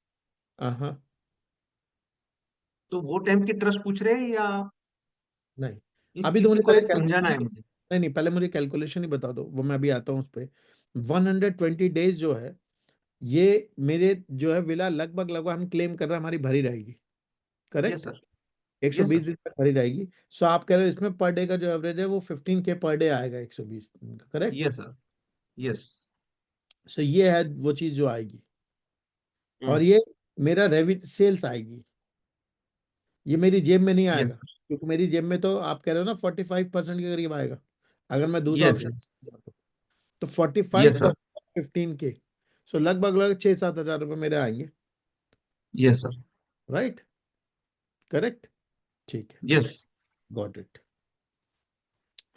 Speaker 1: हाँ।
Speaker 2: तो वो टाइम के ट्रस्ट पूछ रहे हैं या
Speaker 1: नहीं,
Speaker 2: इस
Speaker 1: अभी तो
Speaker 2: किसी
Speaker 1: मुझे
Speaker 2: को
Speaker 1: पहले
Speaker 2: एक समझाना
Speaker 1: कैलकुलेशन,
Speaker 2: है मुझे।
Speaker 1: नहीं नहीं पहले मुझे कैलकुलेशन ही बता दो, वो मैं अभी आता हूँ उस पर। 120 डेज जो है, ये मेरे जो है विला लगभग लगभग हम क्लेम कर रहे हैं हमारी भरी रहेगी।
Speaker 2: Yes
Speaker 1: correct.
Speaker 2: सर।
Speaker 1: एक सौ
Speaker 2: यस
Speaker 1: बीस
Speaker 2: सर।
Speaker 1: दिन तक भरी रहेगी। सो आप कह रहे हो इसमें पर डे का जो एवरेज है वो 15 के पर डे आएगा 120 दिन का, करेक्ट?
Speaker 2: Yes sir. यस।
Speaker 1: सो ये है वो चीज जो आएगी। और
Speaker 2: हम्म।
Speaker 1: ये मेरा रेवी सेल्स आएगी। ये मेरी जेब में नहीं आएगा,
Speaker 2: यस सर।
Speaker 1: क्योंकि मेरी जेब में तो आप कह रहे हो ना 45% के करीब आएगा, अगर मैं दूसरा
Speaker 2: यस
Speaker 1: ऑप्शन
Speaker 2: यस।
Speaker 1: तो 45
Speaker 2: यस सर।
Speaker 1: पर 15 के, सो लगभग लगभग 6-7 हज़ार रुपये मेरे आएंगे।
Speaker 2: Yes sir.
Speaker 1: राइट। करेक्ट। ठीक है।
Speaker 2: यस।
Speaker 1: Got it.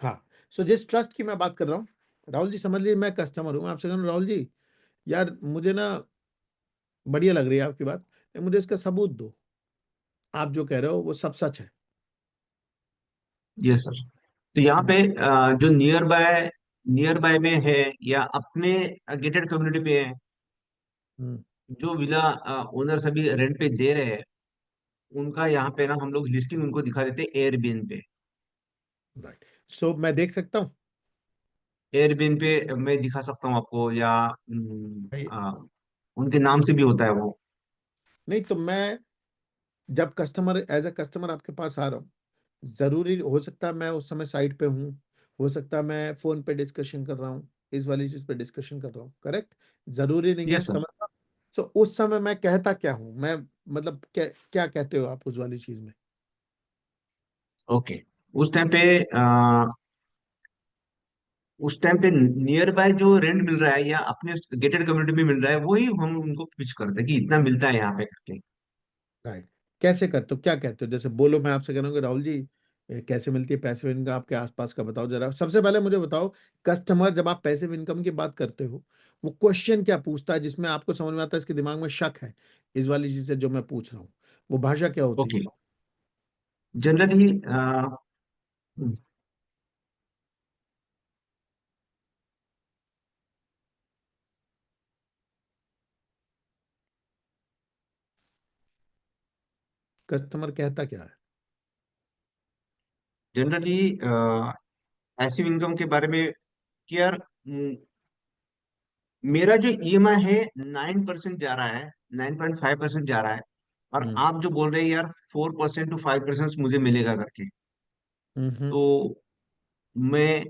Speaker 1: हाँ। सो जिस ट्रस्ट की मैं बात कर रहा हूँ, राहुल जी समझ लीजिए मैं कस्टमर हूँ, आपसे कहूँ राहुल जी यार मुझे ना बढ़िया लग रही है आपकी बात, लेकिन मुझे इसका सबूत दो, आप जो कह रहे हो वो सब सच है।
Speaker 2: Yes sir. तो यहाँ
Speaker 1: हम्म।
Speaker 2: पे जो नियर बाय में है या अपने गेटेड कम्युनिटी पे है,
Speaker 1: हम्म।
Speaker 2: जो विला ओनर सभी रेंट पे दे रहे हैं, उनका यहाँ पे ना हम लोग लिस्टिंग उनको दिखा देते हैं एयरबीएन पे।
Speaker 1: राइट। सो मैं देख सकता हूँ।
Speaker 2: एयरबीएन पे मैं दिखा सकता हूँ आपको, या
Speaker 1: भाई
Speaker 2: उनके नाम से भी होता है वो।
Speaker 1: नहीं तो मैं जब कस्टमर एज अ कस्टमर आपके पास आ रहा हूँ, जरूरी हो सकता है मैं उस समय साइट पे हूँ, हो सकता है मैं फोन पे डिस्कशन कर रहा हूँ, इस वाली चीज पे डिस्कशन कर रहा हूँ, करेक्ट। जरूरी नहीं है
Speaker 2: यस सर।
Speaker 1: समझ। सो उस समय मैं कहता क्या हूँ मैं, मतलब क्या क्या कहते हो आप उस वाली चीज में।
Speaker 2: ओके। उस टाइम पे उस टाइम पे नियर बाय जो रेंट मिल रहा है या अपने गेटेड कम्युनिटी में मिल रहा है, वही हम उनको पिच करते हैं कि इतना मिलता है यहाँ पे करके।
Speaker 1: राइट। कैसे करते हो, क्या कहते हो, जैसे बोलो, मैं आपसे कह रहा हूँ कि राहुल जी कैसे मिलती है पैसिव इनकम आपके आसपास का, बताओ जरा। सबसे पहले मुझे बताओ, कस्टमर जब आप पैसिव इनकम की बात करते हो, वो क्वेश्चन क्या पूछता है जिसमें आपको समझ में आता है इसके दिमाग में शक है इस वाली चीज से जो मैं पूछ रहा हूँ, वो भाषा क्या होती
Speaker 2: ओके।
Speaker 1: है।
Speaker 2: जनरली
Speaker 1: कस्टमर कहता क्या है।
Speaker 2: जनरली पैसिव इनकम के बारे में कि यार, मेरा जो ईएमआई है 9% जा रहा है, 9.5% जा रहा है, और
Speaker 1: हम्म।
Speaker 2: आप जो बोल रहे हैं यार 4% to 5% मुझे मिलेगा करके,
Speaker 1: हम्म।
Speaker 2: तो मैं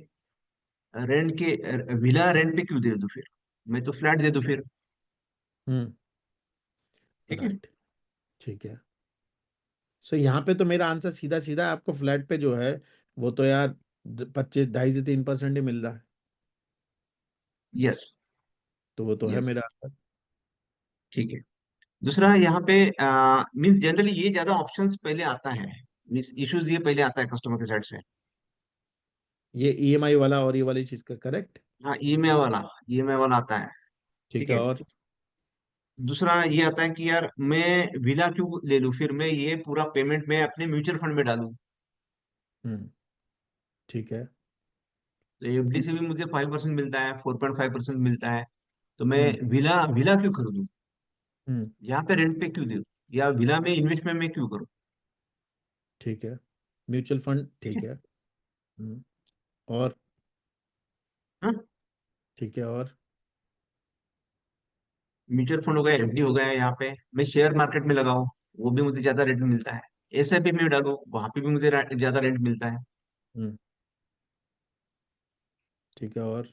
Speaker 2: रेंट के विला रेंट पे क्यों दे दूं फिर? मैं तो फ्लैट दे दूं फिर।
Speaker 1: हम्म।
Speaker 2: ठीक है।
Speaker 1: राइट। ठीक है। सो यहाँ पे तो मेरा आंसर सीधा सीधा है, आपको फ्लैट पे जो है वो तो यार 25 2.5 से 3% ही मिल रहा है,
Speaker 2: यस।
Speaker 1: तो वो तो है
Speaker 2: यस।
Speaker 1: मेरा आंसर।
Speaker 2: ठीक है। दूसरा यहाँ पे मीन्स जनरली ये ज्यादा ऑप्शंस पहले आता है, मीन्स इश्यूज ये पहले आता है कस्टमर के साइड से।
Speaker 1: ये ईएमआई वाला और ये वाली चीज का, करेक्ट।
Speaker 2: हाँ, ईएमआई वाला आता है।
Speaker 1: ठीक
Speaker 2: ठीक
Speaker 1: है।
Speaker 2: है।
Speaker 1: और
Speaker 2: दूसरा ये आता है कि यार मैं विला क्यों ले लूं, फिर मैं ये पूरा पेमेंट में अपने म्यूचुअल फंड में डालूं।
Speaker 1: हम्म। ठीक है।
Speaker 2: तो एफडी से भी मुझे 5% मिलता है, 4.5% मिलता है, तो मैं
Speaker 1: हम्म।
Speaker 2: विला विला क्यों खरीदूं?
Speaker 1: हम्म।
Speaker 2: यहाँ पे रेंट पे क्यों दूं, या विला में इन्वेस्टमेंट में क्यों करूं?
Speaker 1: ठीक है। म्यूचुअल फंड,
Speaker 2: ठीक
Speaker 1: ठीक
Speaker 2: है।
Speaker 1: है। और
Speaker 2: हाँ,
Speaker 1: ठीक है। और
Speaker 2: म्यूचुअल फंड हो गया, एफडी हो गया, यहाँ पे मैं शेयर मार्केट में लगाऊं, वो भी मुझे ज्यादा रेट मिलता है। एसआईपी में डालूं, वहां पे भी मुझे ज्यादा रेंट मिलता है।
Speaker 1: हम्म। ठीक है। और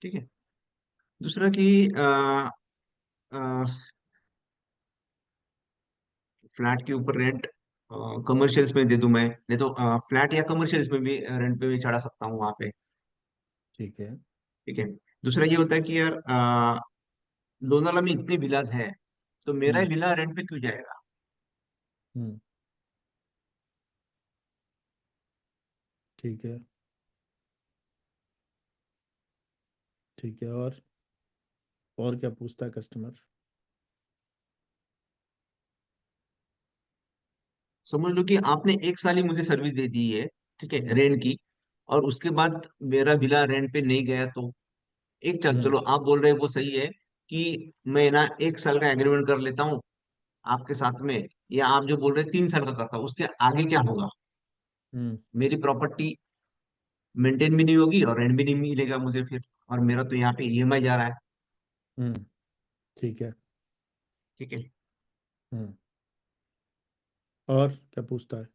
Speaker 2: ठीक है। दूसरा कि फ्लैट के ऊपर रेंट कमर्शियल्स में दे दूं मैं, नहीं तो फ्लैट या कमर्शियल्स में भी रेंट पे भी चढ़ा सकता हूँ वहां पे।
Speaker 1: ठीक है।
Speaker 2: ठीक है। दूसरा ये होता है कि यार लोनावाला में इतने विलाज है, तो मेरा
Speaker 1: हम्म।
Speaker 2: विला रेंट पे क्यों जाएगा?
Speaker 1: हम्म। ठीक है। ठीक है। और क्या पूछता है कस्टमर।
Speaker 2: समझ लो कि आपने एक साल ही मुझे सर्विस दे दी है, ठीक है,
Speaker 1: हम्म।
Speaker 2: रेंट की, और उसके बाद मेरा विला रेंट पे नहीं गया, तो एक चल
Speaker 1: हम्म।
Speaker 2: चलो आप बोल रहे हो वो सही है कि मैं ना एक साल का एग्रीमेंट कर लेता हूँ आपके साथ में, या आप जो बोल रहे हैं 3 साल का करता हूँ, उसके आगे क्या होगा?
Speaker 1: हम्म।
Speaker 2: मेरी प्रॉपर्टी मेंटेन भी नहीं होगी और रेंट भी नहीं मिलेगा मुझे फिर, और मेरा तो यहाँ पे ईएमआई जा रहा है।
Speaker 1: हम्म। ठीक है।
Speaker 2: ठीक है।
Speaker 1: हम्म। और क्या पूछता है।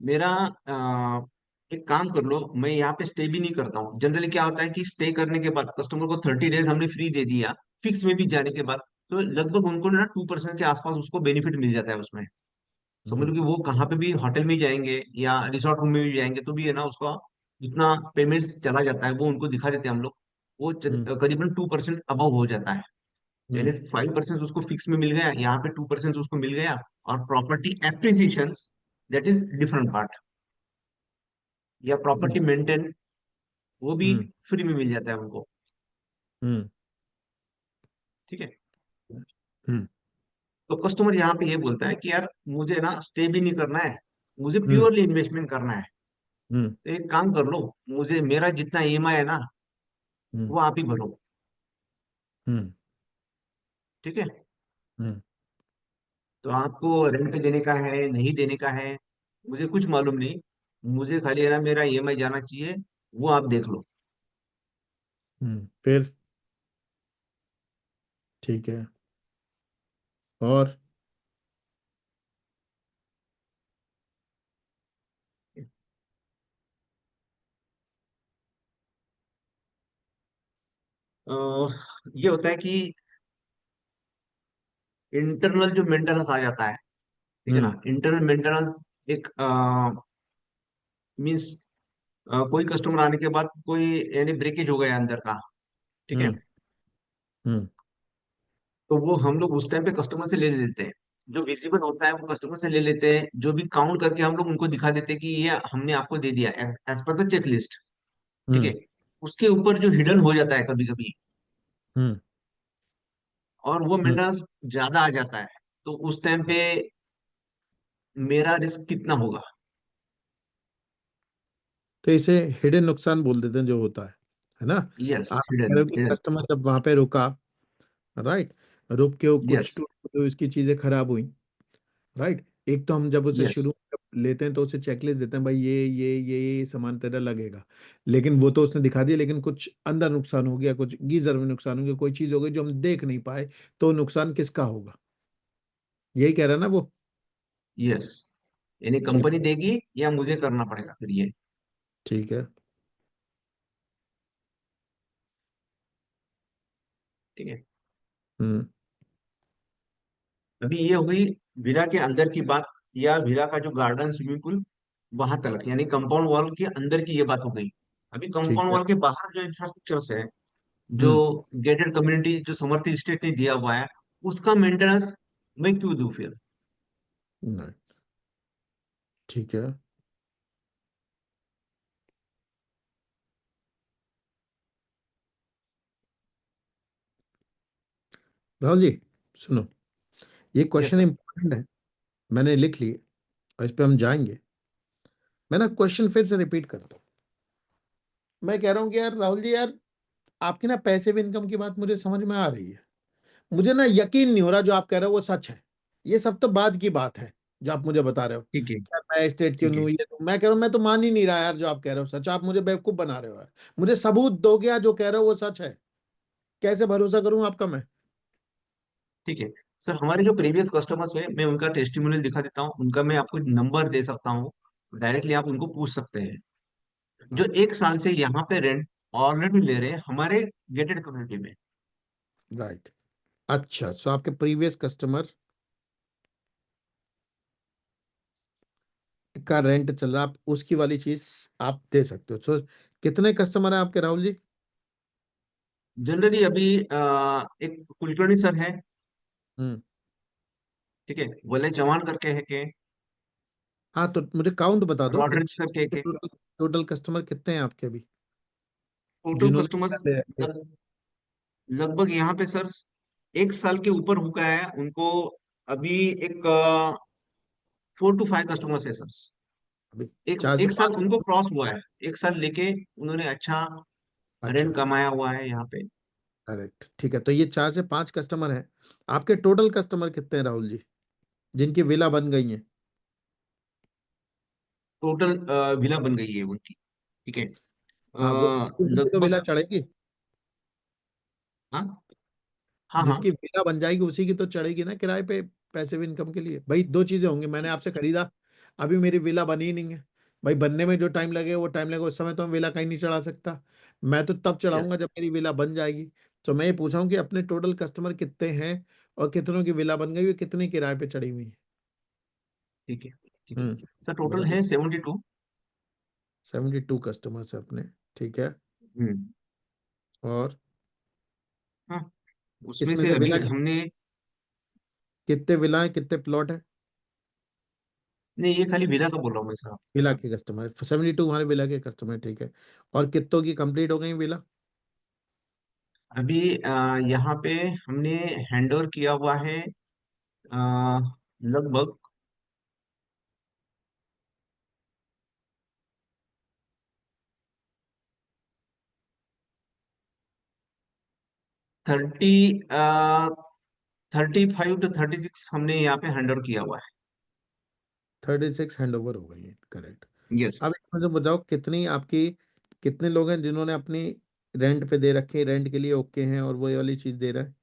Speaker 2: मेरा एक काम कर लो, मैं यहाँ पे स्टे भी नहीं करता हूँ। जनरली क्या होता है कि स्टे करने के बाद कस्टमर को 30 डेज हमने फ्री दे दिया, फिक्स में भी जाने के बाद, तो लगभग उनको ना 2% के आसपास उसको बेनिफिट मिल जाता है उसमें। समझ लो
Speaker 1: हम्म।
Speaker 2: कि वो कहाँ पे भी होटल में जाएंगे या रिसोर्ट रूम में भी जाएंगे तो भी है ना, उसका जितना पेमेंट चला जाता है वो उनको दिखा देते हैं हम लोग। वो
Speaker 1: हम्म।
Speaker 2: करीबन 2% अबव हो जाता है। यानी
Speaker 1: हम्म।
Speaker 2: 5% उसको फिक्स में मिल गया, यहाँ पे 2% उसको मिल गया। और property appreciation, that is different part, या प्रॉपर्टी मेंटेन, वो भी
Speaker 1: हम्म।
Speaker 2: फ्री में मिल जाता है उनको।
Speaker 1: हम्म।
Speaker 2: ठीक है।
Speaker 1: हम्म।
Speaker 2: तो कस्टमर यहाँ पे ये बोलता है कि यार मुझे ना स्टे भी नहीं करना है, मुझे
Speaker 1: हम्म।
Speaker 2: प्योरली इन्वेस्टमेंट करना है।
Speaker 1: हम्म।
Speaker 2: तो एक काम कर लो, मुझे मेरा जितना ईएमआई है ना
Speaker 1: हम्म।
Speaker 2: वो आप ही भरो।
Speaker 1: हम्म।
Speaker 2: ठीक है।
Speaker 1: हम्म।
Speaker 2: तो आपको रेंट देने का है नहीं देने का है मुझे कुछ मालूम नहीं, मुझे खाली है ना मेरा ईएमआई जाना चाहिए, वो आप देख लो।
Speaker 1: फिर ठीक है। और
Speaker 2: अ, ये होता है कि इंटरनल जो मेंटेनेंस आ जाता है, ठीक है ना,
Speaker 1: हम्म।
Speaker 2: इंटरनल मेंटेनेंस एक मीन्स कोई कस्टमर आने के बाद कोई यानी ब्रेकेज हो गया अंदर का, ठीक है,
Speaker 1: हम्म। हम्म।
Speaker 2: तो वो हम लोग उस टाइम पे कस्टमर से ले लेते हैं। जो विजिबल होता है वो कस्टमर से ले लेते हैं, जो भी काउंट करके हम लोग उनको दिखा देते हैं कि ये हमने आपको दे दिया as per the check list. ठीक है।
Speaker 1: हम्म।
Speaker 2: उसके ऊपर जो हिडन हो जाता है कभी कभी,
Speaker 1: हम्म।
Speaker 2: और वो
Speaker 1: हम्म।
Speaker 2: मेंटेनेंस ज्यादा आ जाता है, तो उस टाइम पे मेरा रिस्क कितना होगा।
Speaker 1: तो इसे हिडन नुकसान बोल देते हैं जो होता है ना।
Speaker 2: यस,
Speaker 1: आप कह
Speaker 2: हिडन
Speaker 1: रहे हो कि
Speaker 2: हिडन।
Speaker 1: कस्टमर जब वहां पे रुका, राइट, रुक के वो कुछ
Speaker 2: यस।
Speaker 1: तो इसकी चीजें खराब हुई, राइट। एक तो हम जब उसे
Speaker 2: यस।
Speaker 1: शुरू में लेते हैं तो उसे चेकलिस्ट देते हैं, भाई ये सामान तेरा लगेगा, लेकिन वो तो उसने दिखा दिया, लेकिन कुछ अंदर नुकसान हो गया, कुछ गीजर में नुकसान हो गया, कोई चीज हो गई जो हम देख नहीं पाए, तो नुकसान किसका होगा? यही कह रहा है ना वो?
Speaker 2: यस, यानी
Speaker 1: ठीक।
Speaker 2: कंपनी देगी या मुझे करना पड़ेगा फिर ये।
Speaker 1: ठीक है।
Speaker 2: ठीक है।
Speaker 1: हम्म।
Speaker 2: अभी ये हुई विला के अंदर की बात, या विला का जो गार्डन स्विमिंग पूल वहां तक, यानी कंपाउंड वॉल के अंदर की ये बात हो गई। अभी
Speaker 1: ठीक
Speaker 2: कंपाउंड
Speaker 1: है।
Speaker 2: वॉल के बाहर जो इंफ्रास्ट्रक्चर्स है, जो
Speaker 1: हम्म।
Speaker 2: गेटेड कम्युनिटी जो समर्थी स्टेट ने दिया हुआ है, उसका मेंटेनेंस मैं क्यों दूं फिर।
Speaker 1: नहीं। ठीक है। राहुल जी, सुनो, ये
Speaker 2: यस
Speaker 1: क्वेश्चन
Speaker 2: सर।
Speaker 1: इंपॉर्टेंट है, मैंने लिख लिए और इस पे हम जाएंगे। मैं ना क्वेश्चन फिर से रिपीट करता हूँ। मैं कह रहा हूँ कि यार राहुल जी, यार आपकी ना पैसिव इनकम की बात मुझे समझ में आ रही है। मुझे ना यकीन नहीं हो रहा जो आप कह रहे हो वो सच है। ये सब तो बाद की बात है जो आप मुझे बता रहे हो।
Speaker 2: ठीक है।
Speaker 1: यार मैं स्टेट क्यों
Speaker 2: ठीक है।
Speaker 1: लूं, ये मैं कह रहा हूँ, मैं तो मान ही नहीं रहा यार जो आप कह रहे हो सच। आप मुझे बेवकूफ बना रहे हो यार। मुझे सबूत दो, क्या जो कह रहे हो वो सच है? कैसे भरोसा करूं आपका मैं?
Speaker 2: ठीक है सर, हमारे जो प्रीवियस कस्टमर्स है मैं उनका टेस्टिमोनियल दिखा देता हूँ, उनका मैं आपको नंबर दे सकता हूँ, डायरेक्टली आप उनको पूछ सकते हैं। जो
Speaker 1: हाँ।
Speaker 2: 1 साल से यहाँ पे रेंट ऑलरेडी ले रहे हैं हमारे गेटेड कम्युनिटी में।
Speaker 1: राइट। अच्छा, सो आपके प्रीवियस कस्टमर का रेंट चल रहा, आप उसकी वाली चीज आप दे सकते हो। सो कितने कस्टमर है आपके राहुल जी?
Speaker 2: जनरली अभी एक कुलकर्णी सर है,
Speaker 1: हम्म।
Speaker 2: ठीक है, वलय चौहान करके है के,
Speaker 1: हाँ, तो मुझे काउंट बता दो
Speaker 2: रॉड्रिक्स करके
Speaker 1: कितने
Speaker 2: के।
Speaker 1: टोटल। टोटल कस्टमर कितने हैं आपके अभी
Speaker 2: टोटल
Speaker 1: जिन्होंने
Speaker 2: कस्टमर्स
Speaker 1: ले रखे?
Speaker 2: लगभग यहाँ पे सर 1 साल के ऊपर हो गया है उनको। अभी एक 4 to 5 कस्टमर्स है सर।
Speaker 1: अभी
Speaker 2: एक
Speaker 1: चार से
Speaker 2: एक साल
Speaker 1: पांच
Speaker 2: उनको क्रॉस हुआ है, 1 साल लेके उन्होंने अच्छा
Speaker 1: अच्छा।
Speaker 2: रेंट कमाया हुआ है यहाँ पे।
Speaker 1: करेक्ट, ठीक है, तो ये 4 से 5 कस्टमर हैं। आपके टोटल कस्टमर कितने हैं राहुल जी जिनकी विला बन गई है?
Speaker 2: टोटल विला बन गई है उनकी। ठीक है।
Speaker 1: हाँ, वो उसी की तो विला
Speaker 2: लगभग।
Speaker 1: चढ़ेगी।
Speaker 2: हाँ। हाँ। हाँ।
Speaker 1: जिसकी विला बन जाएगी उसी की तो चढ़ेगी ना किराए पे, पैसिव इनकम के लिए। भाई दो चीजें होंगी, मैंने आपसे खरीदा, अभी मेरी विला बनी नहीं है। भाई बनने में जो टाइम लगेगा वो टाइम लगेगा, उस समय तो मैं विला कहीं नहीं चढ़ा सकता। मैं तो तब
Speaker 2: यस।
Speaker 1: चढ़ाऊंगा जब मेरी विला बन जाएगी। तो मैं ये पूछा हूँ कि अपने टोटल कस्टमर कितने हैं, और कितनों की विला बन गई और कितनी किराए पे चढ़ी हुई है।
Speaker 2: ठीक है। ठीक है सर, टोटल
Speaker 1: बताइए।
Speaker 2: है 72।
Speaker 1: 72 कस्टमर्स है अपने। ठीक है।
Speaker 2: हम्म।
Speaker 1: और
Speaker 2: हाँ, उसमें
Speaker 1: इसमें
Speaker 2: से
Speaker 1: से
Speaker 2: अभी
Speaker 1: विला
Speaker 2: हमने,
Speaker 1: कितने विला है, कितने प्लॉट है?
Speaker 2: नहीं ये खाली विला का बोल रहा हूँ मैं सर।
Speaker 1: विला के कस्टमर 72 हमारे विला के कस्टमर। ठीक है। और कितनों की कंप्लीट हो गई विला?
Speaker 2: अभी यहाँ पे हमने हैंड ओवर किया हुआ है लगभग 30, 35 to 36 हमने यहाँ पे हैंड ओवर किया हुआ है।
Speaker 1: 36 हैंड ओवर हो गई है, करेक्ट।
Speaker 2: यस।
Speaker 1: अब इसमें जो बताओ कितनी आपकी, कितने लोग हैं जिन्होंने अपनी रेंट पे दे रखे हैं, रेंट के लिए ओके हैं और वो ये वाली चीज दे रहा है?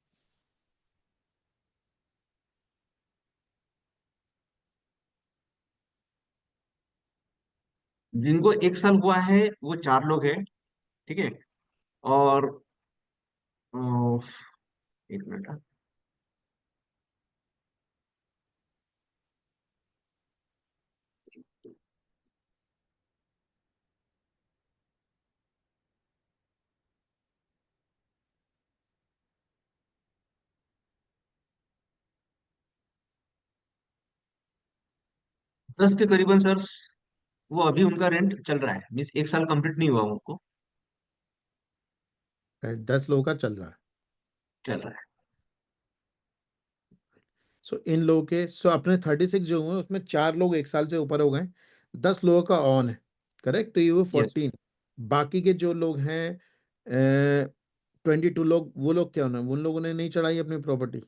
Speaker 2: जिनको 1 साल हुआ है वो 4 लोग हैं। ठीक है। और अ, 1 मिनट। 10 के करीबन सर, वो अभी उनका रेंट चल रहा है, मीन्स 1 साल कंप्लीट नहीं हुआ उनको।
Speaker 1: 10 लोगों का चल रहा है।
Speaker 2: चल रहा है।
Speaker 1: सो इन लोगों के, सो अपने 36 जो हुए उसमें 4 लोग 1 साल से ऊपर हो गए, 10 लोगों का ऑन है, करेक्ट। तो ये हुए
Speaker 2: यस।
Speaker 1: 14। बाकी के जो लोग हैं 22 लोग, वो लोग क्या होना, उन लोगों ने नहीं चढ़ाई अपनी प्रॉपर्टी?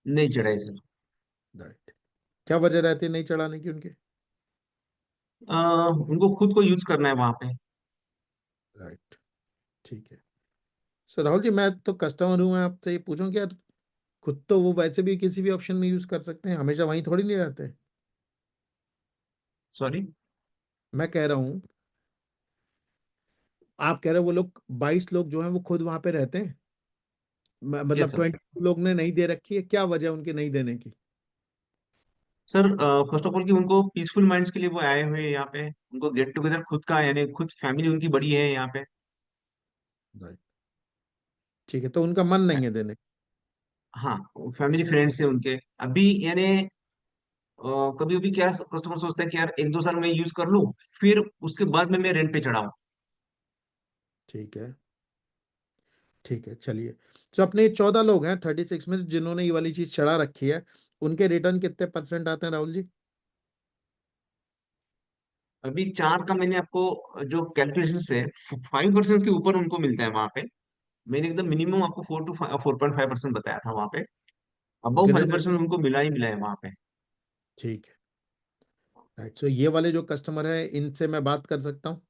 Speaker 2: नहीं चढ़ाई सर।
Speaker 1: राइट। क्या वजह रहती है नहीं चढ़ाने की उनके?
Speaker 2: उनको खुद को यूज करना है वहां पे।
Speaker 1: राइट। ठीक है। सो राहुल जी, मैं तो कस्टमर हूँ, मैं आपसे ये पूछूं कि यार, खुद तो वो वैसे भी किसी भी ऑप्शन में यूज कर सकते हैं, हमेशा वहीं थोड़ी नहीं रहते।
Speaker 2: सॉरी।
Speaker 1: मैं कह रहा हूँ, आप कह रहे हो वो लोग 22 लोग जो हैं वो खुद वहां पे रहते हैं,
Speaker 2: यस
Speaker 1: मतलब
Speaker 2: सर।
Speaker 1: 22 लोग ने नहीं दे रखी है, क्या वजह है उनके नहीं देने की?
Speaker 2: सर फर्स्ट ऑफ ऑल कि उनको पीसफुल माइंड्स के लिए वो आए हुए हैं यहाँ पे, उनको गेट टुगेदर खुद का, यानी खुद फैमिली उनकी बड़ी है यहाँ पे।
Speaker 1: राइट। ठीक है, तो उनका मन नहीं है देने?
Speaker 2: हाँ, फैमिली फ्रेंड्स है उनके अभी, यानी कभी कभी क्या कस्टमर सोचता है कि यार 1 2 साल मैं यूज कर लूं, फिर उसके बाद में मैं रेंट पे चढ़ाऊं।
Speaker 1: ठीक है। ठीक है, चलिए। तो अपने 14 लोग हैं 36 में जिन्होंने ये वाली चीज चढ़ा रखी है, उनके रिटर्न कितने परसेंट आते हैं राहुल जी?
Speaker 2: अभी 4 का मैंने आपको जो कैलकुलेशन है, 5% के ऊपर उनको मिलता है वहां पे। मैंने एकदम मिनिमम आपको 4 to 4.5% बताया था वहां पे। अबव
Speaker 1: गिने
Speaker 2: फाइव
Speaker 1: तो?
Speaker 2: परसेंट उनको मिला ही मिला है वहां पे।
Speaker 1: ठीक है। राइट। सो ये वाले जो कस्टमर है इनसे मैं बात कर सकता हूँ?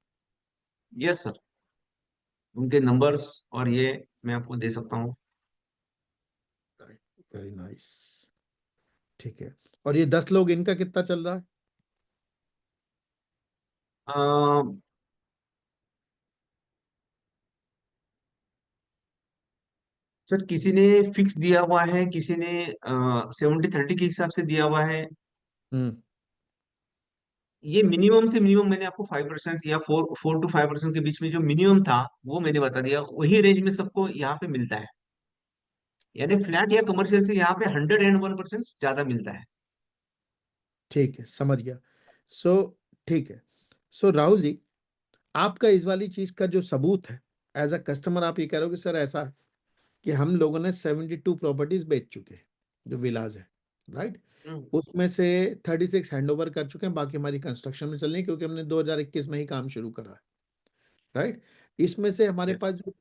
Speaker 2: यस सर, उनके नंबर्स और ये मैं आपको दे सकता हूँ।
Speaker 1: Very nice. ठीक है। और ये 10 लोग, इनका कितना चल रहा है?
Speaker 2: सर किसी ने फिक्स दिया हुआ है, किसी ने 70/30 के हिसाब से दिया हुआ है।
Speaker 1: हम्म।
Speaker 2: ये मिनिमम से मिनिमम मैंने आपको 5% या 4 to 5% के बीच में जो मिनिमम था वो मैंने बता दिया, वही रेंज में सबको यहाँ पे मिलता है। यानी फ्लैट या कमर्शियल से यहाँ पे 101% ज्यादा मिलता है।
Speaker 1: ठीक है, समझ गया। सो ठीक है। सो राहुल जी, आपका इस वाली चीज का जो सबूत है, एज अ कस्टमर आप ये कह रहे हो कि सर ऐसा है कि हम लोगों ने 72 प्रॉपर्टीज बेच चुके हैं, जो विलाज है, राइट।
Speaker 2: हम्म।
Speaker 1: उसमें से 36 हैंड ओवर कर चुके हैं, बाकी हमारी कंस्ट्रक्शन में चल रही है क्योंकि हमने 2021 में ही काम शुरू करा है, राइट। इसमें से हमारे
Speaker 2: यस।
Speaker 1: पास जो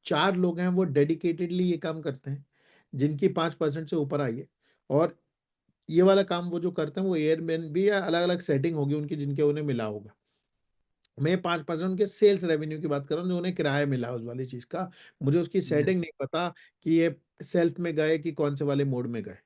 Speaker 1: 4 लोग हैं वो डेडिकेटेडली ये काम करते हैं, जिनकी 5% से ऊपर आई है। और ये वाला काम वो जो करते हैं वो एयरबेनबी या अलग अलग सेटिंग होगी उनकी जिनके उन्हें मिला होगा। मैं 5% के सेल्स रेवेन्यू की बात कर रहा हूँ जो उन्हें किराया मिला उस वाली चीज का। मुझे उसकी
Speaker 2: यस।
Speaker 1: सेटिंग नहीं पता कि ये सेल्फ में गए कि कौन से वाले मोड में गए।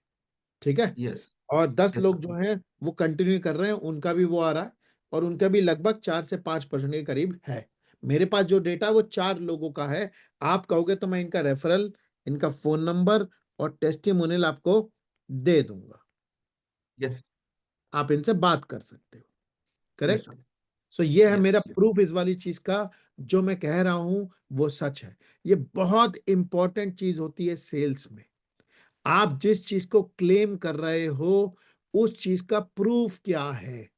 Speaker 1: ठीक है।
Speaker 2: यस।
Speaker 1: और 10
Speaker 2: यस
Speaker 1: लोग
Speaker 2: सर।
Speaker 1: जो हैं वो कंटिन्यू कर रहे हैं, उनका भी वो आ रहा है, और उनका भी लगभग 4 से 5% के करीब है। मेरे पास जो डेटा है वो 4 लोगों का है। आप कहोगे तो मैं इनका रेफरल, इनका फोन नंबर और टेस्टिमोनियल आपको दे दूंगा।
Speaker 2: यस।
Speaker 1: आप इनसे बात कर सकते हो।
Speaker 2: Yes
Speaker 1: correct.
Speaker 2: सर।
Speaker 1: सो ये है
Speaker 2: यस।
Speaker 1: मेरा प्रूफ इस वाली चीज का। जो मैं कह रहा हूं वो सच है। ये बहुत इंपॉर्टेंट चीज होती है सेल्स में। आप जिस चीज को क्लेम कर रहे हो उस चीज का प्रूफ क्या है।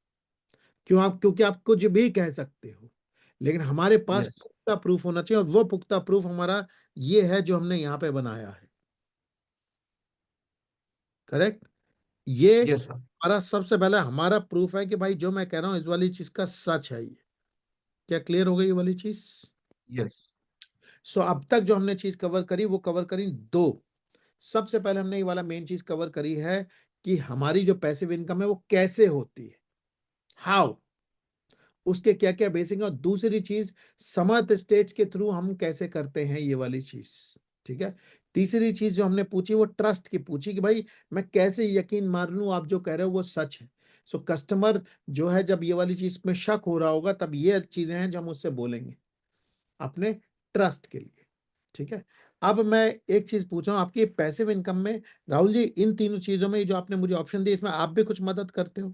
Speaker 1: क्योंकि आप कुछ भी कह सकते हो, लेकिन हमारे पास
Speaker 2: यस।
Speaker 1: पुख्ता प्रूफ होना चाहिए, और वो पुख्ता प्रूफ हमारा ये है जो हमने यहाँ पे बनाया है। करेक्ट। ये
Speaker 2: यस सर।
Speaker 1: हमारा सबसे पहला हमारा प्रूफ है कि भाई जो मैं कह रहा हूं इस वाली चीज का सच है ये। क्या क्लियर हो गई ये वाली चीज?
Speaker 2: यस।
Speaker 1: सो अब तक जो हमने चीज कवर करी वो कवर करी दो। सबसे पहले हमने ये वाला मेन चीज कवर करी है कि हमारी जो पैसिव इनकम है वो कैसे होती है, हाउ, उसके क्या क्या बेसिक है। और दूसरी चीज, समर्थ स्टेट्स के थ्रू हम कैसे करते हैं ये वाली चीज। ठीक है। तीसरी चीज जो हमने पूछी वो ट्रस्ट की पूछी कि भाई मैं कैसे यकीन मान लूं आप जो कह रहे हो वो सच है। सो कस्टमर जो है जब ये वाली चीज में शक हो रहा होगा तब ये चीजें हैं जो हम उससे बोलेंगे अपने ट्रस्ट के लिए। ठीक है। अब मैं एक चीज पूछ रहा हूँ आपकी पैसिव इनकम में, राहुल जी, इन तीनों चीजों में जो आपने मुझे ऑप्शन दिए इसमें आप भी कुछ मदद करते हो?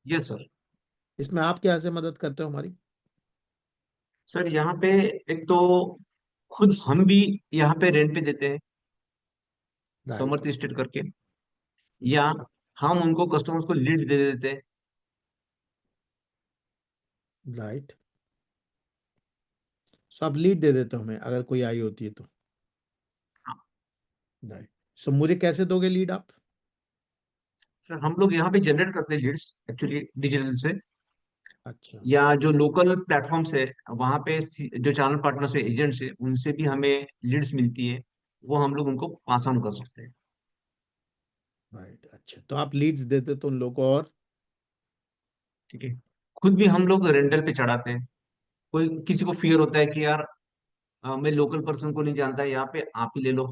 Speaker 2: Yes sir.
Speaker 1: इसमें आप क्या से मदद करते हो हमारी?
Speaker 2: सर यहाँ पे एक तो खुद हम भी यहाँ पे रेंट पे देते हैं,
Speaker 1: राइट।
Speaker 2: समर्थ स्टेट करके, या हम उनको कस्टमर्स को लीड दे देते हैं।
Speaker 1: राइट। सो आप लीड दे देते हो हमें अगर कोई आई होती है तो?
Speaker 2: हाँ।
Speaker 1: राइट। सो मुझे कैसे दोगे लीड आप?
Speaker 2: सर हम लोग यहाँ पे जनरेट करते हैं लीड्स एक्चुअली डिजिटल से,
Speaker 1: अच्छा।
Speaker 2: या जो लोकल प्लेटफॉर्म्स है वहाँ पे जो चैनल पार्टनर्स है, एजेंट्स है, उनसे भी हमें लीड्स मिलती है, वो हम लोग उनको पास ऑन कर सकते हैं।
Speaker 1: राइट। अच्छा, तो आप लीड्स देते तो उन लोगों को, और
Speaker 2: ठीक है। खुद भी हम लोग रेंटल पे चढ़ाते हैं। कोई किसी को फियर होता है कि यार मैं लोकल पर्सन को नहीं जानता, यहाँ पे आप ही ले लो।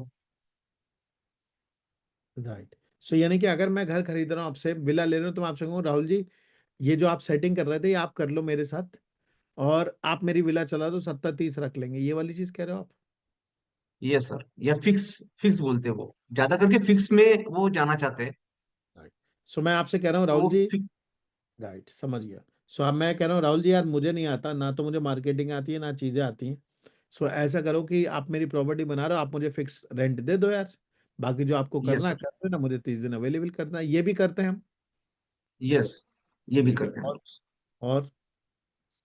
Speaker 1: राइट। सो यानी कि अगर मैं घर खरीद रहा हूँ आपसे, विला ले रहा हूँ, तो मैं आपसे कहूँ राहुल जी ये जो आप सेटिंग कर रहे थे ये आप कर लो मेरे साथ, और आप मेरी विला चला दो, 70-30 रख लेंगे, ये वाली चीज कह रहे हो आप?
Speaker 2: यस सर, या फिक्स, फिक्स बोलते हैं वो, ज्यादा करके फिक्स में वो जाना चाहते हैं।
Speaker 1: राइट। सो मैं आपसे कह रहा हूँ
Speaker 2: तो
Speaker 1: राहुल
Speaker 2: वो
Speaker 1: जी। राइट, समझ गया। सो अब मैं कह रहा हूँ राहुल जी यार मुझे नहीं आता, ना तो मुझे मार्केटिंग आती है ना चीजें आती हैं। सो ऐसा करो कि आप मेरी प्रॉपर्टी बना रहे हो, आप मुझे फिक्स रेंट दे दो यार। बाकी जो आपको
Speaker 2: यस
Speaker 1: करना है
Speaker 2: सर।
Speaker 1: कर दो ना, मुझे 30 दिन अवेलेबल करना है, ये भी करते हैं हम।
Speaker 2: यस, ये भी
Speaker 1: ठीक है।
Speaker 2: करते हैं हम लोग।
Speaker 1: और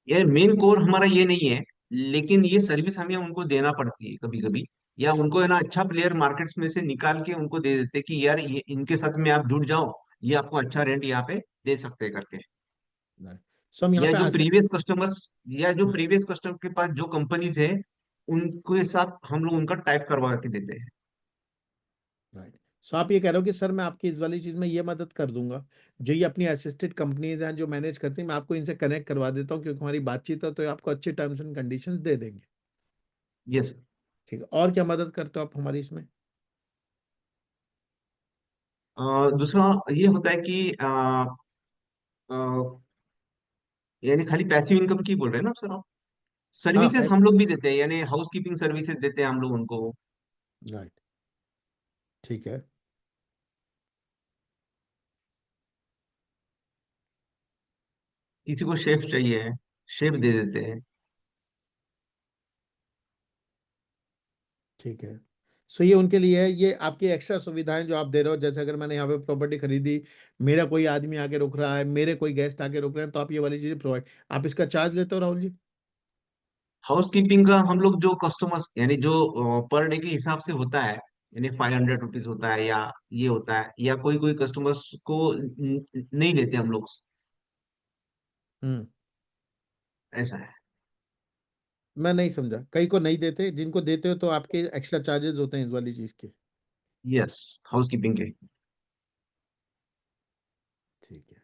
Speaker 2: ये मेन कोर हमारा ये नहीं है, लेकिन ये सर्विस हमें उनको देना पड़ती है कभी कभी, या उनको है ना अच्छा प्लेयर मार्केट्स में से निकाल के उनको दे देते हैं कि यार ये इनके साथ में आप जुड़ जाओ, ये आपको अच्छा रेंट यहाँ पे दे सकते हैं करके।
Speaker 1: राइट। सो हम यहाँ
Speaker 2: या
Speaker 1: पे
Speaker 2: जो
Speaker 1: ऐसे।
Speaker 2: प्रीवियस कस्टमर्स, या जो प्रीवियस कस्टमर के पास जो कंपनीज है, उनके साथ हम लोग उनका टाइप करवा के देते हैं।
Speaker 1: राइट। सो आप ये कह रहे हो कि सर मैं आपकी इस वाली चीज में ये मदद कर दूंगा, जो ये अपनी असिस्टेड कंपनीज हैं जो मैनेज करती हैं, मैं आपको इनसे कनेक्ट करवा देता हूँ, क्योंकि हमारी बातचीत है तो ये आपको अच्छे टर्म्स एंड कंडीशंस दे देंगे।
Speaker 2: यस।
Speaker 1: ठीक है। और क्या मदद करते हो आप हमारी इसमें?
Speaker 2: दूसरा ये होता है कि अ, यानी खाली पैसिव इनकम की बोल रहे हैं ना सर आप?
Speaker 1: हाँ,
Speaker 2: सर्विसेज हम लोग भी देते हैं, यानी हाउस कीपिंग सर्विसेज देते हैं हम लोग उनको।
Speaker 1: राइट। ठीक है।
Speaker 2: किसी को शेफ चाहिए, शेफ दे देते हैं।
Speaker 1: ठीक है। सो ये उनके लिए है, ये आपकी एक्स्ट्रा सुविधाएं जो आप दे रहे हो, जैसे अगर मैंने यहाँ पे प्रॉपर्टी खरीदी, मेरा कोई आदमी आके रुक रहा है, मेरे कोई गेस्ट आके रुक रहे हैं, तो आप ये वाली चीजें प्रोवाइड, आप इसका चार्ज लेते हो राहुल जी?
Speaker 2: हाउस कीपिंग का हम लोग जो कस्टमर्स, यानी जो पर डे के हिसाब से होता है, यानी 500 रुपीज होता है, या ये होता है, या कोई कोई कस्टमर्स को नहीं लेते हम लोग,
Speaker 1: हम्म।
Speaker 2: ऐसा है।
Speaker 1: मैं नहीं समझा, कई को नहीं देते, जिनको देते हो तो आपके एक्स्ट्रा चार्जेस होते हैं इस वाली चीज के?
Speaker 2: यस, हाउस कीपिंग के।
Speaker 1: ठीक है।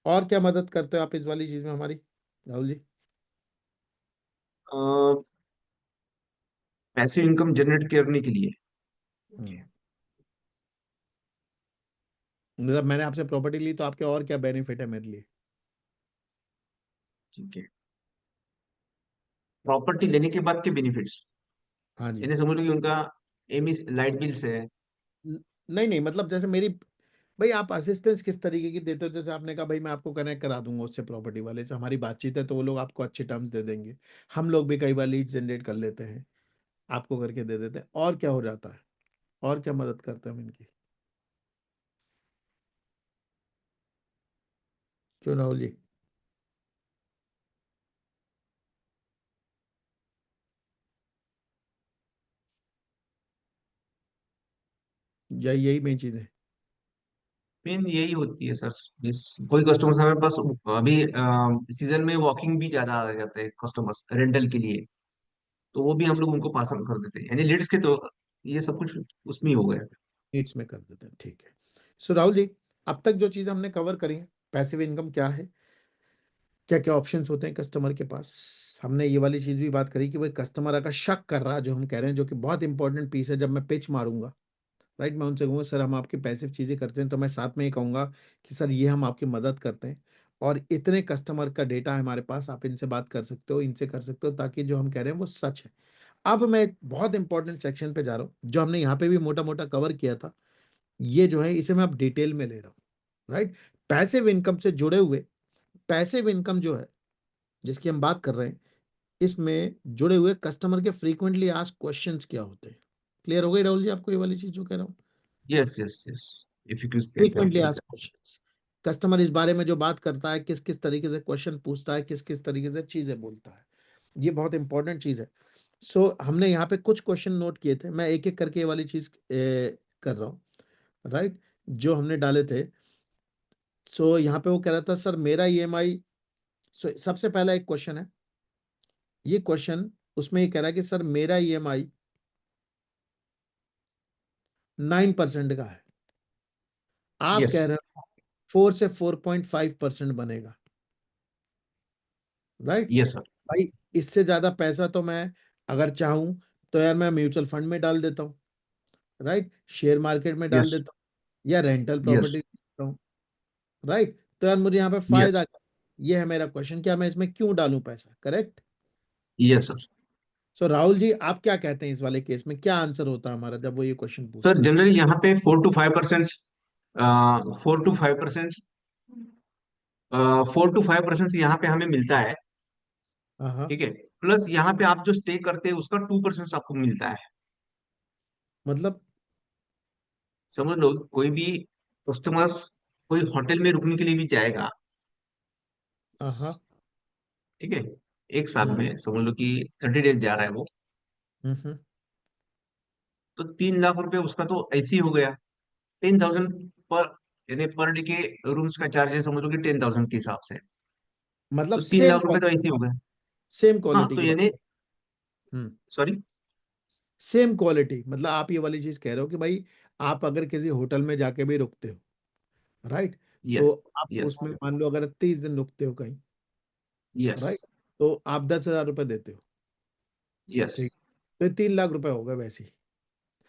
Speaker 1: और क्या मदद करते हो आप इस वाली चीज में हमारी, Rahul ji?
Speaker 2: Passive income generate करने के लिए।
Speaker 1: हम्म। मतलब मैंने आपसे प्रॉपर्टी ली तो आपके और क्या बेनिफिट है मेरे लिए?
Speaker 2: ठीक है, प्रॉपर्टी लेने के बाद के बेनिफिट्स,
Speaker 1: हाँ जी।
Speaker 2: यानी समझ लो कि उनका एमी लाइट बिल्स है।
Speaker 1: नहीं नहीं, मतलब जैसे मेरी, भाई आप असिस्टेंस किस तरीके की देते हो? जैसे आपने कहा भाई मैं आपको कनेक्ट करा दूंगा उससे, प्रॉपर्टी वाले से हमारी बातचीत है तो वो लोग आपको अच्छे टर्म्स दे देंगे। हम लोग भी कई बार लीड जनरेट कर लेते हैं, आपको करके दे देते हैं। और क्या हो जाता है? और क्या मदद करते हैं हम इनकी? क्यों राहुल जी? यही मेन चीज है।
Speaker 2: मेन यही होती है सर। इस कोई कस्टमर्स हमें बस अभी सीजन में वॉकिंग भी ज्यादा आ जाते हैं कस्टमर्स रेंटल के लिए, तो वो भी हम लोग उनको पास ऑन कर देते हैं, यानी लीड्स के तो ये सब कुछ उसमें ही हो गया।
Speaker 1: नीड्स में कर देते हैं, ठीक है। सो राहुल जी, अब तक जो चीज़ हमने कवर करी है, पैसिव इनकम क्या है, क्या क्या ऑप्शंस होते हैं कस्टमर के पास, हमने ये वाली चीज़ भी बात करी कि भाई कस्टमर अगर शक कर रहा है, जो हम कह रहे हैं, जो कि बहुत इंपॉर्टेंट पीस है, जब मैं पिच मारूंगा, राइट, मैं उनसे कहूँगा सर हम आपकी पैसिव चीज़ें करते हैं, तो मैं साथ में ही कहूँगा कि सर ये हम आपकी मदद करते हैं, और इतने कस्टमर का डेटा है हमारे पास, आप इनसे बात कर सकते हो, इनसे कर सकते हो, ताकि जो हम कह रहे हैं वो सच है। अब मैं एक बहुत इंपॉर्टेंट सेक्शन पे जा रहा हूँ, जो हमने यहाँ पे भी मोटा मोटा कवर किया था, ये जो है इसे मैं अब डिटेल में ले रहा हूँ, राइट। पैसिव इनकम से जुड़े हुए, पैसिव इनकम जो है जिसकी हम बात कर रहे हैं, इसमें जुड़े हुए कस्टमर के फ्रीक्वेंटली आस्क क्वेश्चंस क्या होते हैं? क्लियर हो गई राहुल जी आपको ये वाली चीज जो कह रहा हूँ?
Speaker 2: Yes yes yes, if you can.
Speaker 1: Frequently ask questions, customer इस बारे में जो बात करता है, किस किस तरीके से क्वेश्चन पूछता है, किस किस तरीके से चीजें बोलता है, ये बहुत इंपॉर्टेंट चीज है। हमने यहाँ पे कुछ क्वेश्चन नोट किए थे, मैं एक एक करके ये वाली चीज कर रहा हूँ, राइट, जो हमने डाले थे। यहाँ पे वो कह रहा था सर मेरा ईएमआई, सबसे पहला एक क्वेश्चन है, ये क्वेश्चन उसमें ये कह रहा है कि सर मेरा ईएमआई 9% का है, आप
Speaker 2: यस
Speaker 1: कह रहे हो 4 से 4.5% बनेगा, राइट।
Speaker 2: Yes sir.
Speaker 1: भाई इससे ज्यादा पैसा तो मैं अगर चाहूं तो यार मैं म्यूचुअल फंड में डाल देता हूँ, राइट, शेयर मार्केट में डाल
Speaker 2: यस
Speaker 1: देता हूँ, या रेंटल
Speaker 2: यस
Speaker 1: प्रॉपर्टी देता हूँ, राइट। तो यार मुझे यहाँ पे
Speaker 2: यस
Speaker 1: फायदा क्या? ये है मेरा क्वेश्चन, क्या मैं इसमें क्यों डालूं पैसा, correct.
Speaker 2: Yes sir.
Speaker 1: Rahul ji आप क्या कहते हैं इस वाले केस में, क्या आंसर होता है हमारा जब वो ये क्वेश्चन
Speaker 2: सर
Speaker 1: पूछता है?
Speaker 2: जनरली यहाँ पे 4 to 5%, 4 to 5%, 4 to 5% यहाँ पे हमें मिलता है।
Speaker 1: हाँ हाँ।
Speaker 2: ठीक है, प्लस यहाँ पे आप जो स्टे करते हैं उसका 2% आपको मिलता है।
Speaker 1: मतलब?
Speaker 2: समझ लो कोई भी कस्टमर्स कोई होटल में रुकने के लिए भी जाएगा,
Speaker 1: हाँ हाँ।
Speaker 2: ठीक है, एक साल
Speaker 1: हम्म
Speaker 2: में समझ लो कि 30 डेज जा रहा है वो,
Speaker 1: हम्म।
Speaker 2: तो 3 लाख रुपए उसका तो ऐसे ही हो गया। 10,000 पर, यानी पर डे के रूम्स का चार्ज है समझ लो कि 10,000 के हिसाब से,
Speaker 1: मतलब
Speaker 2: तो तीन
Speaker 1: सेम
Speaker 2: लाख रुपए तो ऐसे ही
Speaker 1: क्वालिटी,
Speaker 2: हो गए।
Speaker 1: सेम
Speaker 2: हाँ
Speaker 1: क्वालिटी
Speaker 2: तो
Speaker 1: की बात।
Speaker 2: यानी,
Speaker 1: हम्म।
Speaker 2: सॉरी।
Speaker 1: सेम क्वालिटी, मतलब आप ये वाली चीज कह रहे हो कि भाई आप अगर किसी होटल में जाके भी रुकते हो, राइट, तो
Speaker 2: यस
Speaker 1: आप
Speaker 2: यस
Speaker 1: उसमें मान लो अगर 30 दिन रुकते हो कहीं,
Speaker 2: यस
Speaker 1: राइट, तो आप 10,000 रुपये देते हो,
Speaker 2: यस
Speaker 1: ठीक, तो ये 3 लाख रुपए होगा वैसे ही।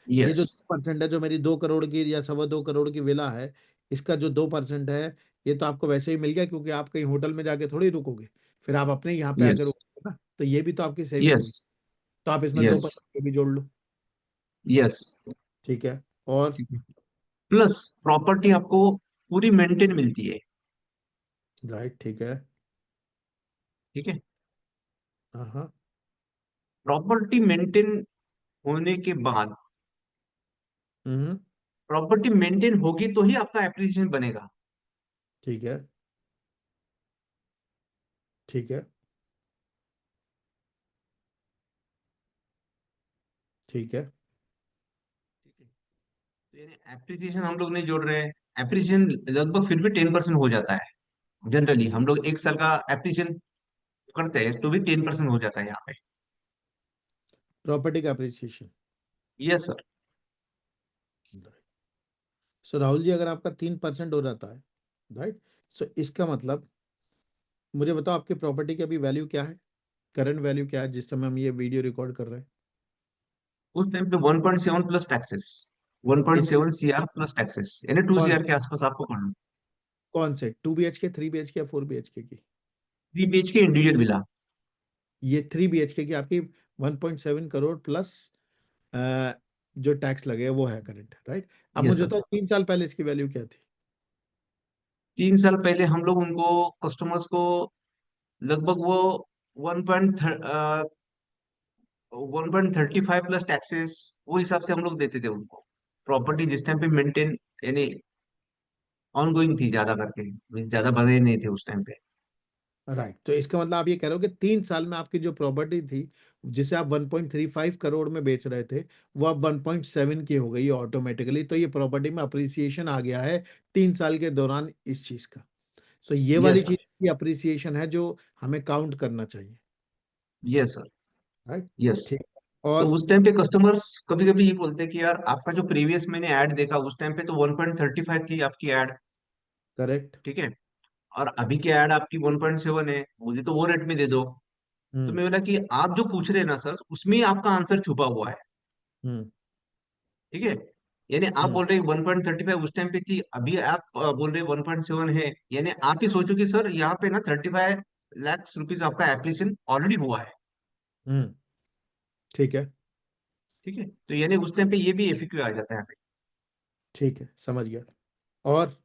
Speaker 1: ये
Speaker 2: यस
Speaker 1: जो 2% है, जो मेरी 2 करोड़ की या 2.25 करोड़ की विला है, इसका जो 2% है, ये तो आपको वैसे ही मिल गया, क्योंकि आप कहीं होटल में जाके थोड़ी रुकोगे, फिर आप अपने यहाँ पे
Speaker 2: यस
Speaker 1: आके रुकोगे ना, तो ये भी तो आपकी सेविंग
Speaker 2: यस
Speaker 1: हुई, तो आप इसमें दो
Speaker 2: यस
Speaker 1: परसेंट भी जोड़ लो,
Speaker 2: यस।
Speaker 1: ठीक है। और?
Speaker 2: ठीक है, प्लस प्रॉपर्टी आपको पूरी मेंटेन मिलती है।
Speaker 1: राइट, ठीक है।
Speaker 2: ठीक है,
Speaker 1: हाँ हाँ।
Speaker 2: प्रॉपर्टी मेंटेन होने के बाद,
Speaker 1: हम्म।
Speaker 2: प्रॉपर्टी मेंटेन होगी तो ही आपका एप्रिसिएशन बनेगा।
Speaker 1: ठीक है, ठीक है, ठीक है।
Speaker 2: ठीक है, तो यानी एप्रिसिएशन हम लोग नहीं जोड़ रहे हैं। एप्रिसिएशन लगभग फिर भी 10% हो जाता है। जनरली हम लोग एक साल का एप्रिसिएशन करते हैं तो भी 10% हो जाता है यहाँ पे।
Speaker 1: प्रॉपर्टी का appreciation.
Speaker 2: Yes sir.
Speaker 1: Rahul ji अगर आपका 3% हो जाता है, राइट, इसका मतलब मुझे बताओ आपकी प्रॉपर्टी की अभी वैल्यू क्या है, करंट वैल्यू क्या है जिस समय हम ये वीडियो रिकॉर्ड कर रहे हैं?
Speaker 2: उस टाइम पे 1.7 प्लस टैक्सेस। वन पॉइंट
Speaker 1: इस
Speaker 2: seven C R plus taxes, यानी टू सी
Speaker 1: कौन
Speaker 2: आर के आसपास आपको पड़ना।
Speaker 1: कौन से 2 BHK, 3 BHK या 4 BHK की?
Speaker 2: 3 BHK इंडिविजुअल विला।
Speaker 1: ये 3 BHK की आपकी 1.7 करोड़ प्लस जो टैक्स लगे वो है करंट, राइट? अब
Speaker 2: यस
Speaker 1: मुझे
Speaker 2: सर।
Speaker 1: तो 3 साल पहले इसकी वैल्यू क्या थी?
Speaker 2: 3 साल पहले हम लोग उनको, कस्टमर्स को, लगभग वो वन पॉइंट 1.35 प्लस टैक्सेस, वो हिसाब से हम लोग देते थे उनको।
Speaker 1: राइट।
Speaker 2: प्रॉपर्टी जिस टाइम पे मेंटेन, यानी ऑन गोइंग थी ज्यादा करके, ज्यादा बने नहीं थे उस टाइम पे।
Speaker 1: राइट, तो इसका मतलब आप ये कह रहे हो कि 3 साल में आपकी जो प्रॉपर्टी थी जिसे आप 1.35 करोड़ में बेच रहे थे, वो अब 1.7 की हो गई है ऑटोमेटिकली। तो ये प्रॉपर्टी में अप्रिसिएशन आ गया है 3 साल के दौरान इस चीज का। सो ये वाली
Speaker 2: यस
Speaker 1: चीज
Speaker 2: सर।
Speaker 1: की अप्रिसिएशन है जो हमें काउंट करना चाहिए।
Speaker 2: Yes sir.
Speaker 1: राइट।
Speaker 2: यस।
Speaker 1: ठीक।
Speaker 2: तो
Speaker 1: और
Speaker 2: उस टाइम पे कस्टमर्स कभी कभी ये बोलते हैं कि यार आपका जो प्रीवियस मैंने ऐड देखा उस टाइम पे तो 1.35 थी आपकी ऐड,
Speaker 1: करेक्ट।
Speaker 2: ठीक है, और अभी की ऐड आपकी 1.7 है, मुझे तो वो रेट में दे दो। तो
Speaker 1: हम्म।
Speaker 2: मैं बोला कि आप जो पूछ रहे हैं ना सर, उसमें ही आपका आंसर छुपा हुआ है।
Speaker 1: हम्म।
Speaker 2: ठीक है, यानी आप
Speaker 1: हम्म।
Speaker 2: बोल रहे हैं 1.35 उस टाइम पे थी, अभी आप बोल रहे हैं 1.7 है, यानी आप ही सोचो कि सर यहाँ पे ना 35 लाख रुपीज आपका एप्लीकेशन ऑलरेडी हुआ है।
Speaker 1: हम्म। ठीक है।
Speaker 2: ठीक है, तो यानी उस टाइम पे ये भी एफएक्यू आ जाता है यहाँ पे।
Speaker 1: ठीक है, समझ गया। और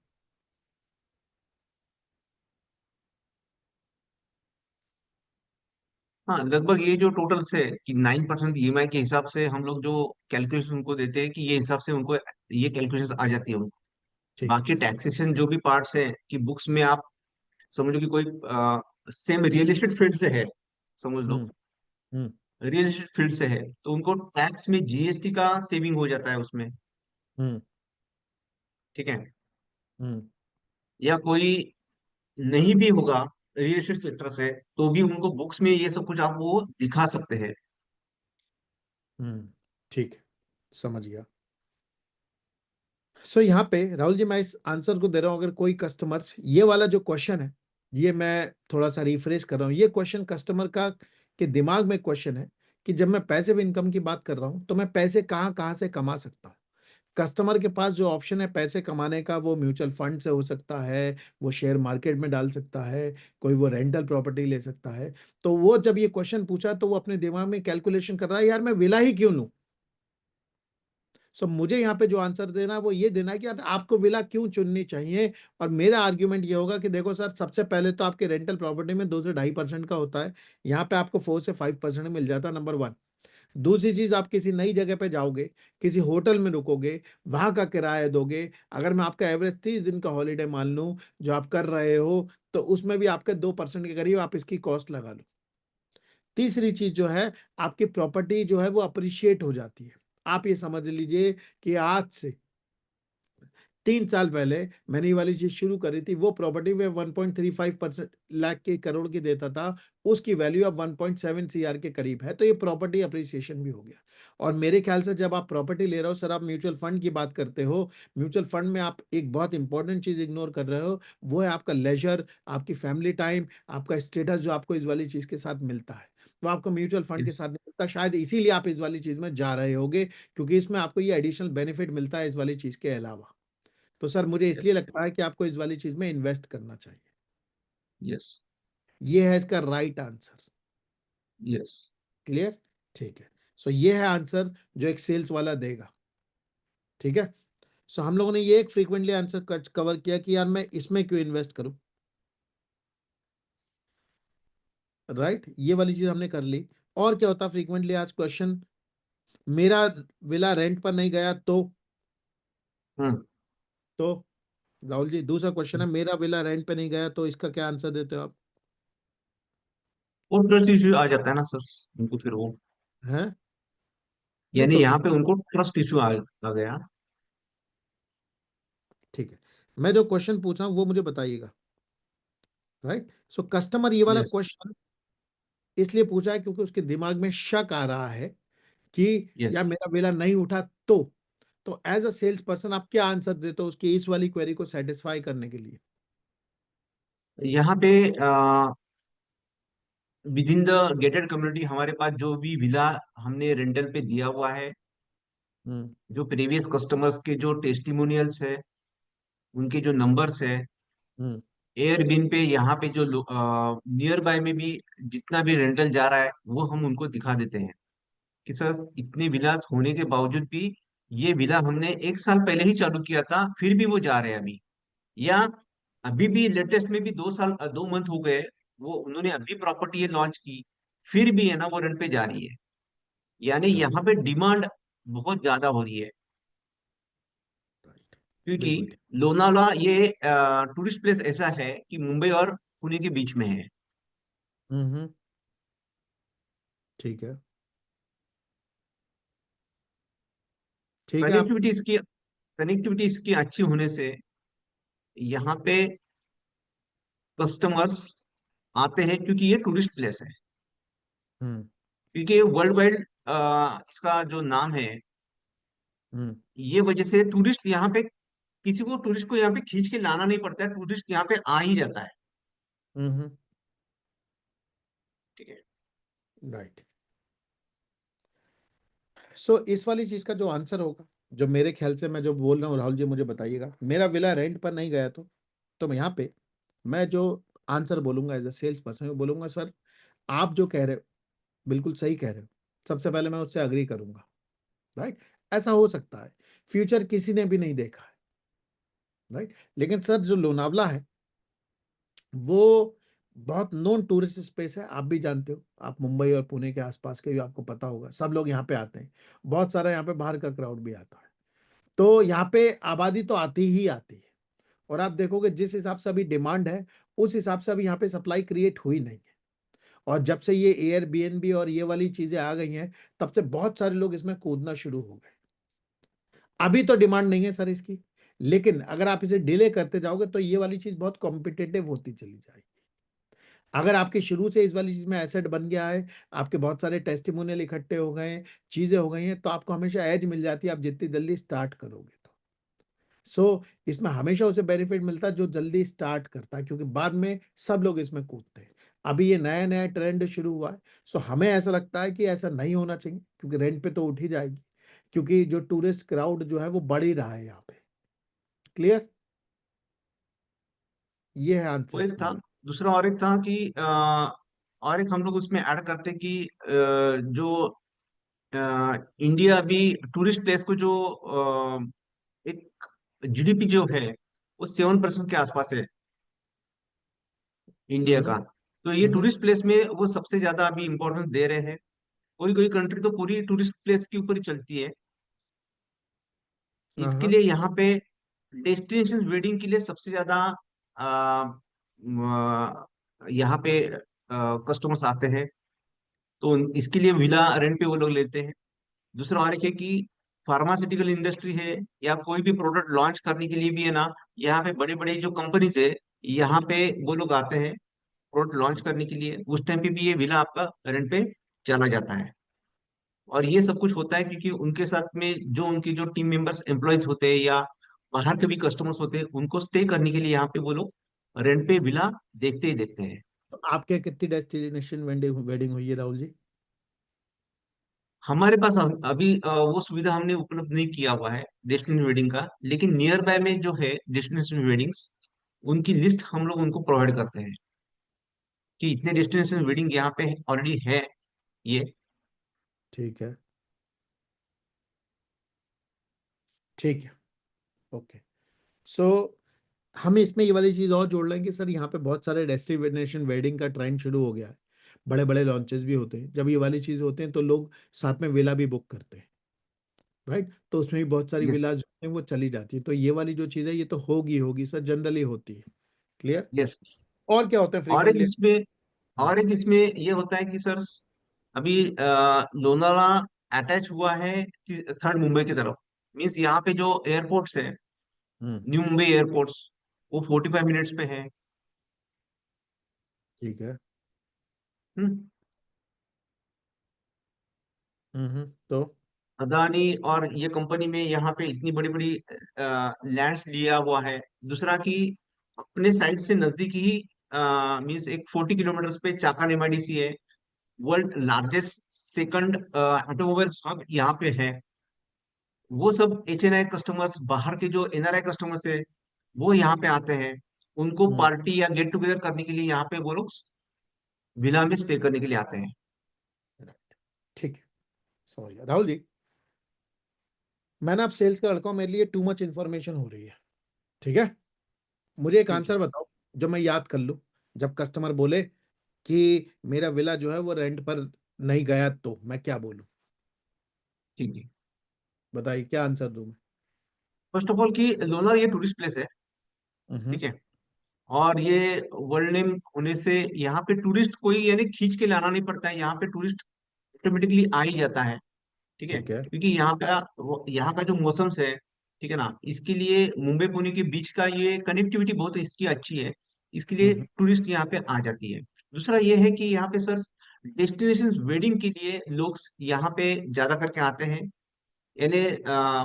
Speaker 2: हाँ, लगभग ये जो टोटल से कि 9% ईएमआई के हिसाब से हम लोग जो कैलकुलेशन उनको देते हैं, कि ये हिसाब से उनको ये कैलकुलेशन आ जाती है उनको।
Speaker 1: ठीक है।
Speaker 2: बाकी टैक्सेशन जो भी पार्ट्स हैं कि बुक्स में आप समझ लो कि कोई सेम रियल एस्टेट फील्ड से है, समझ लो,
Speaker 1: हम्म। हम्म।
Speaker 2: रियल एस्टेट फील्ड से है, तो उनको टैक्स में जीएसटी का सेविंग हो जाता है उसमें।
Speaker 1: हम्म।
Speaker 2: ठीक है,
Speaker 1: हम्म।
Speaker 2: या कोई नहीं भी होगा रियल एस्टेट सेक्टर से, तो भी उनको बुक्स में ये सब कुछ आप वो दिखा सकते हैं।
Speaker 1: हम्म। ठीक है, समझ गया। सो यहाँ पे राहुल जी मैं इस आंसर को दे रहा हूँ, अगर कोई कस्टमर ये वाला जो क्वेश्चन है, ये मैं थोड़ा सा रिफ्रेश कर रहा हूँ। ये क्वेश्चन कस्टमर का के दिमाग में क्वेश्चन है कि जब मैं पैसिव इनकम की बात कर रहा हूँ तो मैं पैसे कहाँ कहाँ से कमा सकता हूँ। कस्टमर के पास जो ऑप्शन है पैसे कमाने का, वो म्यूचुअल फंड से हो सकता है, वो शेयर मार्केट में डाल सकता है, कोई वो रेंटल प्रॉपर्टी ले सकता है। तो वो जब ये क्वेश्चन पूछा तो वो अपने दिमाग में कैलकुलेशन कर रहा है, यार मैं विला ही क्यों लूं। सो मुझे यहाँ पे जो आंसर देना है वो ये देना है कि आपको विला क्यों चुननी चाहिए। और मेरा आर्ग्यूमेंट ये होगा कि देखो सर, सबसे पहले तो आपके रेंटल प्रॉपर्टी में 2 से 2.5% का होता है, यहाँ पे आपको 4 से 5% मिल जाता है, नंबर वन। दूसरी चीज, आप किसी नई जगह पे जाओगे, किसी होटल में रुकोगे, वहां का किराया दोगे। अगर मैं आपका एवरेज 30 दिन का हॉलीडे मान लूं जो आप कर रहे हो, तो उसमें भी आपके 2% के करीब आप इसकी कॉस्ट लगा लो। तीसरी चीज जो है, आपकी प्रॉपर्टी जो है वो अप्रिशिएट हो जाती है। आप ये समझ लीजिए कि आज से 3 साल पहले मैंने ये वाली चीज शुरू करी थी, वो प्रॉपर्टी में 1.35% लाख के करोड़ की देता था, उसकी वैल्यू अब 1.7 CR के करीब है। तो ये प्रॉपर्टी अप्रिसिएशन भी हो गया। और मेरे ख्याल से जब आप प्रॉपर्टी ले रहे हो सर, आप म्यूचुअल फंड की बात करते हो, म्यूचुअल फंड में आप एक बहुत इंपॉर्टेंट चीज इग्नोर कर रहे हो, वो है आपका लेजर, आपकी फैमिली टाइम, आपका स्टेटस जो आपको इस वाली चीज के साथ मिलता है, वो आपको म्यूचुअल फंड के
Speaker 2: यस।
Speaker 1: साथ नहीं मिलता। शायद इसीलिए आप इस वाली चीज में जा रहे होगे, क्योंकि इसमें आपको ये एडिशनल बेनिफिट मिलता है इस वाली चीज के अलावा। तो सर मुझे
Speaker 2: यस।
Speaker 1: इसलिए लगता है कि आपको इस वाली चीज में इन्वेस्ट करना चाहिए।
Speaker 2: यस।
Speaker 1: ये है इसका राइट आंसर।
Speaker 2: यस।
Speaker 1: क्लियर? ठीक है। सो ये है आंसर जो एक सेल्स वाला देगा। ठीक है। सो हम लोगों ने ये एक फ्रीक्वेंटली आंसर कवर किया कि यार मैं इसमें क्यों इन्वेस्ट करूं। राइट, ये वाली चीज हमने कर ली। और क्या होता फ्रीक्वेंटली आज क्वेश्चन, मेरा विला रेंट पर नहीं गया
Speaker 2: हम्म।
Speaker 1: तो राहुल जी दूसरा क्वेश्चन है, मेरा विला रेंट पे नहीं गया तो इसका क्या आंसर देते हो आप?
Speaker 2: और ट्रस्ट इश्यू आ जाता है ना सर उनको, फिर वो,
Speaker 1: हैं? नहीं
Speaker 2: यानी
Speaker 1: तो
Speaker 2: यहाँ पे उनको ट्रस्ट इश्यू आ गया।
Speaker 1: ठीक है, मैं जो क्वेश्चन पूछ रहा हूँ वो मुझे बताइएगा। राइट। सो कस्टमर ये वाला
Speaker 2: यस।
Speaker 1: क्वेश्चन इसलिए पूछा है क्योंकि उसके दिमाग में शक आ रहा है कि
Speaker 2: यस।
Speaker 1: यार मेरा बिल नहीं उठा तो एज अ सेल्स पर्सन आप क्या आंसर देते हो उसकी इस वाली क्वेरी को सेटिस्फाई करने के लिए?
Speaker 2: यहाँ पे with in the gated community हमारे पास जो भी विला हमने रेंटल पे दिया हुआ है,
Speaker 1: हम्म।
Speaker 2: जो प्रीवियस कस्टमर्स के जो टेस्टिमोनियल्स है, उनके जो नंबर्स है,
Speaker 1: हम्म।
Speaker 2: एयरबिन पे यहाँ पे जो नियर बाय में भी जितना भी रेंटल जा रहा है वो हम उनको दिखा देते हैं कि सर इतने विलास होने के बावजूद भी ये विला हमने 1 साल पहले ही चालू किया था, फिर भी वो जा रहे हैं अभी। या अभी भी लेटेस्ट में भी 2 साल 2 मंथ हो गए, वो उन्होंने अभी प्रॉपर्टी ये लॉन्च की, फिर भी है ना वो रेंट पे जा रही है। यानी
Speaker 1: राइट।
Speaker 2: यहाँ पे डिमांड बहुत ज्यादा हो रही है,
Speaker 1: राइट।
Speaker 2: क्योंकि
Speaker 1: बिल्कुल ठीक।
Speaker 2: लोनावाला ये टूरिस्ट प्लेस ऐसा है कि मुंबई और पुणे के बीच में है।
Speaker 1: हम्म। ठीक है। ठीक है आप।
Speaker 2: कनेक्टिविटी इसकी कनेक्टिविटी इसकी अच्छी होने से यहाँ पे कस्टमर्स आते हैं, क्योंकि ये टूरिस्ट प्लेस है।
Speaker 1: हम्म।
Speaker 2: क्योंकि वर्ल्ड वाइड इसका जो नाम है,
Speaker 1: हम्म।
Speaker 2: ये वजह से टूरिस्ट यहाँ पे, किसी को टूरिस्ट को यहाँ पे खींच के लाना नहीं पड़ता है, टूरिस्ट यहाँ पे आ ही जाता है।
Speaker 1: हम्म।
Speaker 2: ठीक है।
Speaker 1: राइट। सो इस वाली चीज का जो आंसर होगा, जो मेरे ख्याल से मैं जो बोल रहा हूँ, राहुल जी मुझे बताइएगा, मेरा विला रेंट पर नहीं गया तो मैं यहाँ पे, मैं जो आंसर बोलूंगा एज अ सेल्स पर्सन, बोलूंगा सर आप जो कह रहे हो बिल्कुल सही कह रहे हो। सबसे पहले मैं उससे अग्री करूंगा। राइट। ऐसा हो सकता है, फ्यूचर किसी ने भी नहीं देखा है। राइट। लेकिन सर जो लोनावला है वो बहुत नॉन टूरिस्ट स्पेस है, आप भी जानते हो, आप मुंबई और पुणे के आसपास के भी आपको पता होगा, सब लोग यहाँ पे आते हैं। बहुत सारा यहाँ पे बाहर का क्राउड भी आता है। तो यहाँ पे आबादी तो आती ही आती है। और आप देखोगे जिस हिसाब से अभी डिमांड है, उस हिसाब से अभी यहाँ पे सप्लाई क्रिएट हुई नहीं है। और जब से ये एयरबीएनबी और ये वाली चीजें आ गई हैं, तब से बहुत सारे लोग इसमें कूदना शुरू हो गए। अभी तो डिमांड नहीं है सर इसकी, लेकिन अगर आप इसे डिले करते जाओगे तो ये वाली चीज बहुत कॉम्पिटेटिव होती चली जाएगी। अगर आपके शुरू से इस वाली चीज में एसेट बन गया है, आपके बहुत सारे टेस्टिमोनियल इकट्ठे हो गए हैं, चीजें हो गई हैं, तो आपको हमेशा एज मिल जाती है, आप जितनी जल्दी स्टार्ट करोगे तो। इसमें हमेशा उसे बेनिफिट मिलता है जो जल्दी स्टार्ट करता है, क्योंकि बाद में सब लोग इसमें कूदते हैं। अभी ये नया नया ट्रेंड शुरू हुआ है। हमें ऐसा लगता है कि ऐसा नहीं होना चाहिए, क्योंकि रेंट पे तो उठ ही जाएगी, क्योंकि जो टूरिस्ट क्राउड जो है वो बढ़ ही रहा है यहाँ पे। क्लियर। ये है
Speaker 2: वो
Speaker 1: आंसर
Speaker 2: एक था।
Speaker 1: मेरा।
Speaker 2: दूसरा और एक था कि और एक हम लोग उसमें ऐड करते कि जो इंडिया अभी टूरिस्ट प्लेस को जो एक जीडीपी जो है वो 7% के आसपास है इंडिया
Speaker 1: हम्म।
Speaker 2: का। तो ये
Speaker 1: हम्म।
Speaker 2: टूरिस्ट प्लेस में वो सबसे ज्यादा अभी इम्पोर्टेंस दे रहे हैं। कोई कोई कंट्री तो पूरी टूरिस्ट प्लेस के ऊपर ही चलती है। इसके
Speaker 1: हाँ।
Speaker 2: लिए यहाँ पे डेस्टिनेशन वेडिंग के लिए सबसे ज्यादा आ, यहाँ पे कस्टमर्स आते हैं। तो इसके लिए विला रेंट पे वो लोग लेते हैं। दूसरा और एक है कि फार्मास्यूटिकल इंडस्ट्री है, या कोई भी प्रोडक्ट लॉन्च करने के लिए भी है ना, यहाँ पे बड़े बड़े जो कंपनीज है, यहाँ पे वो लोग आते हैं प्रोडक्ट लॉन्च करने के लिए। उस टाइम पे भी ये विला आपका रेंट पे चला जाता है। और ये सब कुछ होता है क्योंकि उनके साथ में जो उनके जो टीम मेंबर्स एम्प्लॉयज होते हैं, या बाहर के भी कस्टमर्स होते हैं, उनको स्टे करने के लिए यहाँ पे वो लोग रेंट पे विला देखते ही देखते हैं।
Speaker 1: तो आपके यहाँ कितनी डेस्टिनेशन वेडिंग वेडिंग हुई है राहुल जी?
Speaker 2: हमारे पास अभी वो सुविधा हमने उपलब्ध नहीं किया हुआ है डेस्टिनेशन वेडिंग का, लेकिन नियर बाय में जो है डेस्टिनेशन वेडिंग्स, उनकी लिस्ट हम लोग उनको प्रोवाइड करते हैं कि इतने डेस्टिनेशन वेडिंग यहाँ पे ऑलरेडी है ये।
Speaker 1: ठीक है। ठीक है। ओके। सो हम इसमें ये वाली चीज और जोड़ लेंगे सर, यहाँ पे बहुत सारे डेस्टिनेशन वेडिंग का ट्रेंड शुरू हो गया है। बड़े बड़े लॉन्चेस भी होते हैं, जब ये वाली चीज होते हैं तो लोग साथ में विला भी बुक करते हैं। राइट। तो उसमें भी बहुत सारी
Speaker 2: यस।
Speaker 1: विलाज जो हैं वो चली जाती है, तो ये वाली जो चीज है ये तो होगी होगी सर, जनरली होती है। क्लियर।
Speaker 2: यस।
Speaker 1: और क्या होता है
Speaker 2: और एक
Speaker 1: फ्रीक्वेंटली?
Speaker 2: इसमें और एक इसमें ये होता है कि सर अभी लोनावाला अटैच हुआ है थर्ड मुंबई की तरफ। मीन्स यहाँ पे जो एयरपोर्ट्स है,
Speaker 1: हम्म।
Speaker 2: न्यू मुंबई एयरपोर्ट्स, वो 45 मिनट्स पे है।
Speaker 1: ठीक है।
Speaker 2: हम्म।
Speaker 1: तो
Speaker 2: अदानी और ये कंपनी में यहाँ पे इतनी बड़ी बड़ी लैंड्स लिया हुआ है। दूसरा कि अपने साइड से नजदीक ही मीन्स एक 40 किलोमीटर पे चाकान एमआईडीसी है। World largest second automobile hub यहाँ पे है। वो सब HNI कस्टमर्स, बाहर के जो NRI कस्टमर्स है, वो यहाँ पे आते हैं। उनको
Speaker 1: हम्म।
Speaker 2: पार्टी या गेट टुगेदर करने के लिए यहाँ पे वो लोग विला में स्टे करने के लिए आते हैं।
Speaker 1: right, ठीक है, समझ गया राहुल जी। मैं ना अब सेल्स का लड़का हूं, मेरे लिए टू मच इन्फॉर्मेशन हो रही है। ठीक है, मुझे एक
Speaker 2: ठीक है।
Speaker 1: आंसर बताओ जो मैं याद कर लूं। जब कस्टमर बोले कि मेरा विला जो है वो रेंट पर नहीं गया, तो मैं क्या बोलूं?
Speaker 2: ठीक है।
Speaker 1: बताइए क्या आंसर दूं मैं?
Speaker 2: फर्स्ट ऑफ ऑल कि लोनार ये टूरिस्ट प्लेस है।
Speaker 1: हम्म।
Speaker 2: ठीक है। और ये वर्ल्ड नेम होने से यहाँ पे टूरिस्ट कोई यानी खींच के लाना नहीं पड़ता है, यहाँ पे टूरिस्ट ऑटोमेटिकली आ ही जाता है। ठीक है,
Speaker 1: ठीक है।
Speaker 2: क्योंकि यहाँ का जो मौसम है, ठीक है ना, इसके लिए मुंबई पुणे के बीच का ये कनेक्टिविटी बहुत इसकी अच्छी है। इसके लिए
Speaker 1: हम्म।
Speaker 2: टूरिस्ट यहाँ पे आ जाती है। दूसरा ये है कि यहाँ पे सर डेस्टिनेशन वेडिंग के लिए लोग यहाँ पे ज्यादा करके आते हैं। यानी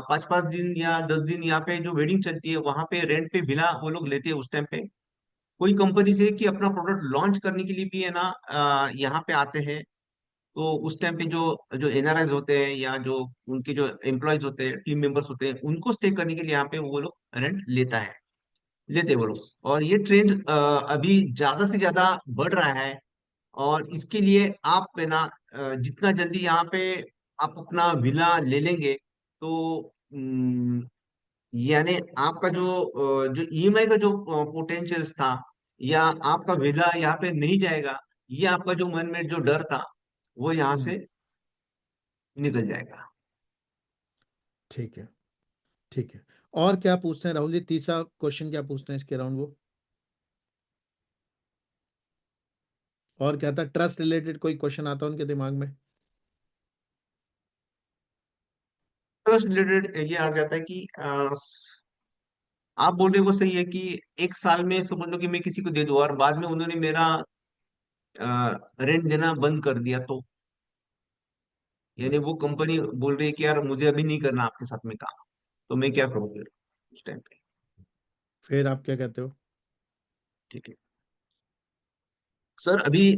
Speaker 2: 5-5 दिन या 10 दिन यहाँ पे जो वेडिंग चलती है, वहां पे रेंट पे विला वो लोग लेते हैं उस टाइम पे। कोई कंपनी से कि अपना प्रोडक्ट लॉन्च करने के लिए भी है ना, यहाँ पे आते हैं। तो उस टाइम पे जो जो NRIs होते हैं या जो उनके जो एम्प्लॉयज होते हैं, टीम मेंबर्स होते हैं, उनको स्टे करने के लिए यहाँ पे वो लोग रेंट लेते हैं वो लोग। और ये ट्रेंड अभी ज्यादा से ज्यादा बढ़ रहा है। और इसके लिए आप है ना, जितना जल्दी यहाँ पे आप अपना विला ले लेंगे, तो यानी आपका जो EMI का जो पोटेंशियल्स था, या आपका विला यहाँ पे नहीं जाएगा, ये आपका जो मन में जो डर था, वो यहाँ
Speaker 1: हम्म।
Speaker 2: से निकल जाएगा।
Speaker 1: ठीक है, ठीक है। और क्या पूछते हैं राहुल जी? तीसरा क्वेश्चन क्या पूछते हैं इसके अराउंड वो? और क्या था? ट्रस्ट रिलेटेड कोई क्वेश्चन आता है उनके दिमाग में?
Speaker 2: ट्रस्ट रिलेटेड ये आ जाता है कि आप बोल रहे हो वो सही है कि एक साल में समझ लो कि मैं किसी को दे दूं और बाद में उन्होंने मेरा रेंट देना बंद कर दिया, तो यानी वो कंपनी बोल रही है कि यार मुझे अभी नहीं करना आपके साथ में काम, तो मैं क्या करूँ फिर उस टाइम पे?
Speaker 1: फिर आप क्या कहते हो?
Speaker 2: ठीक है सर, अभी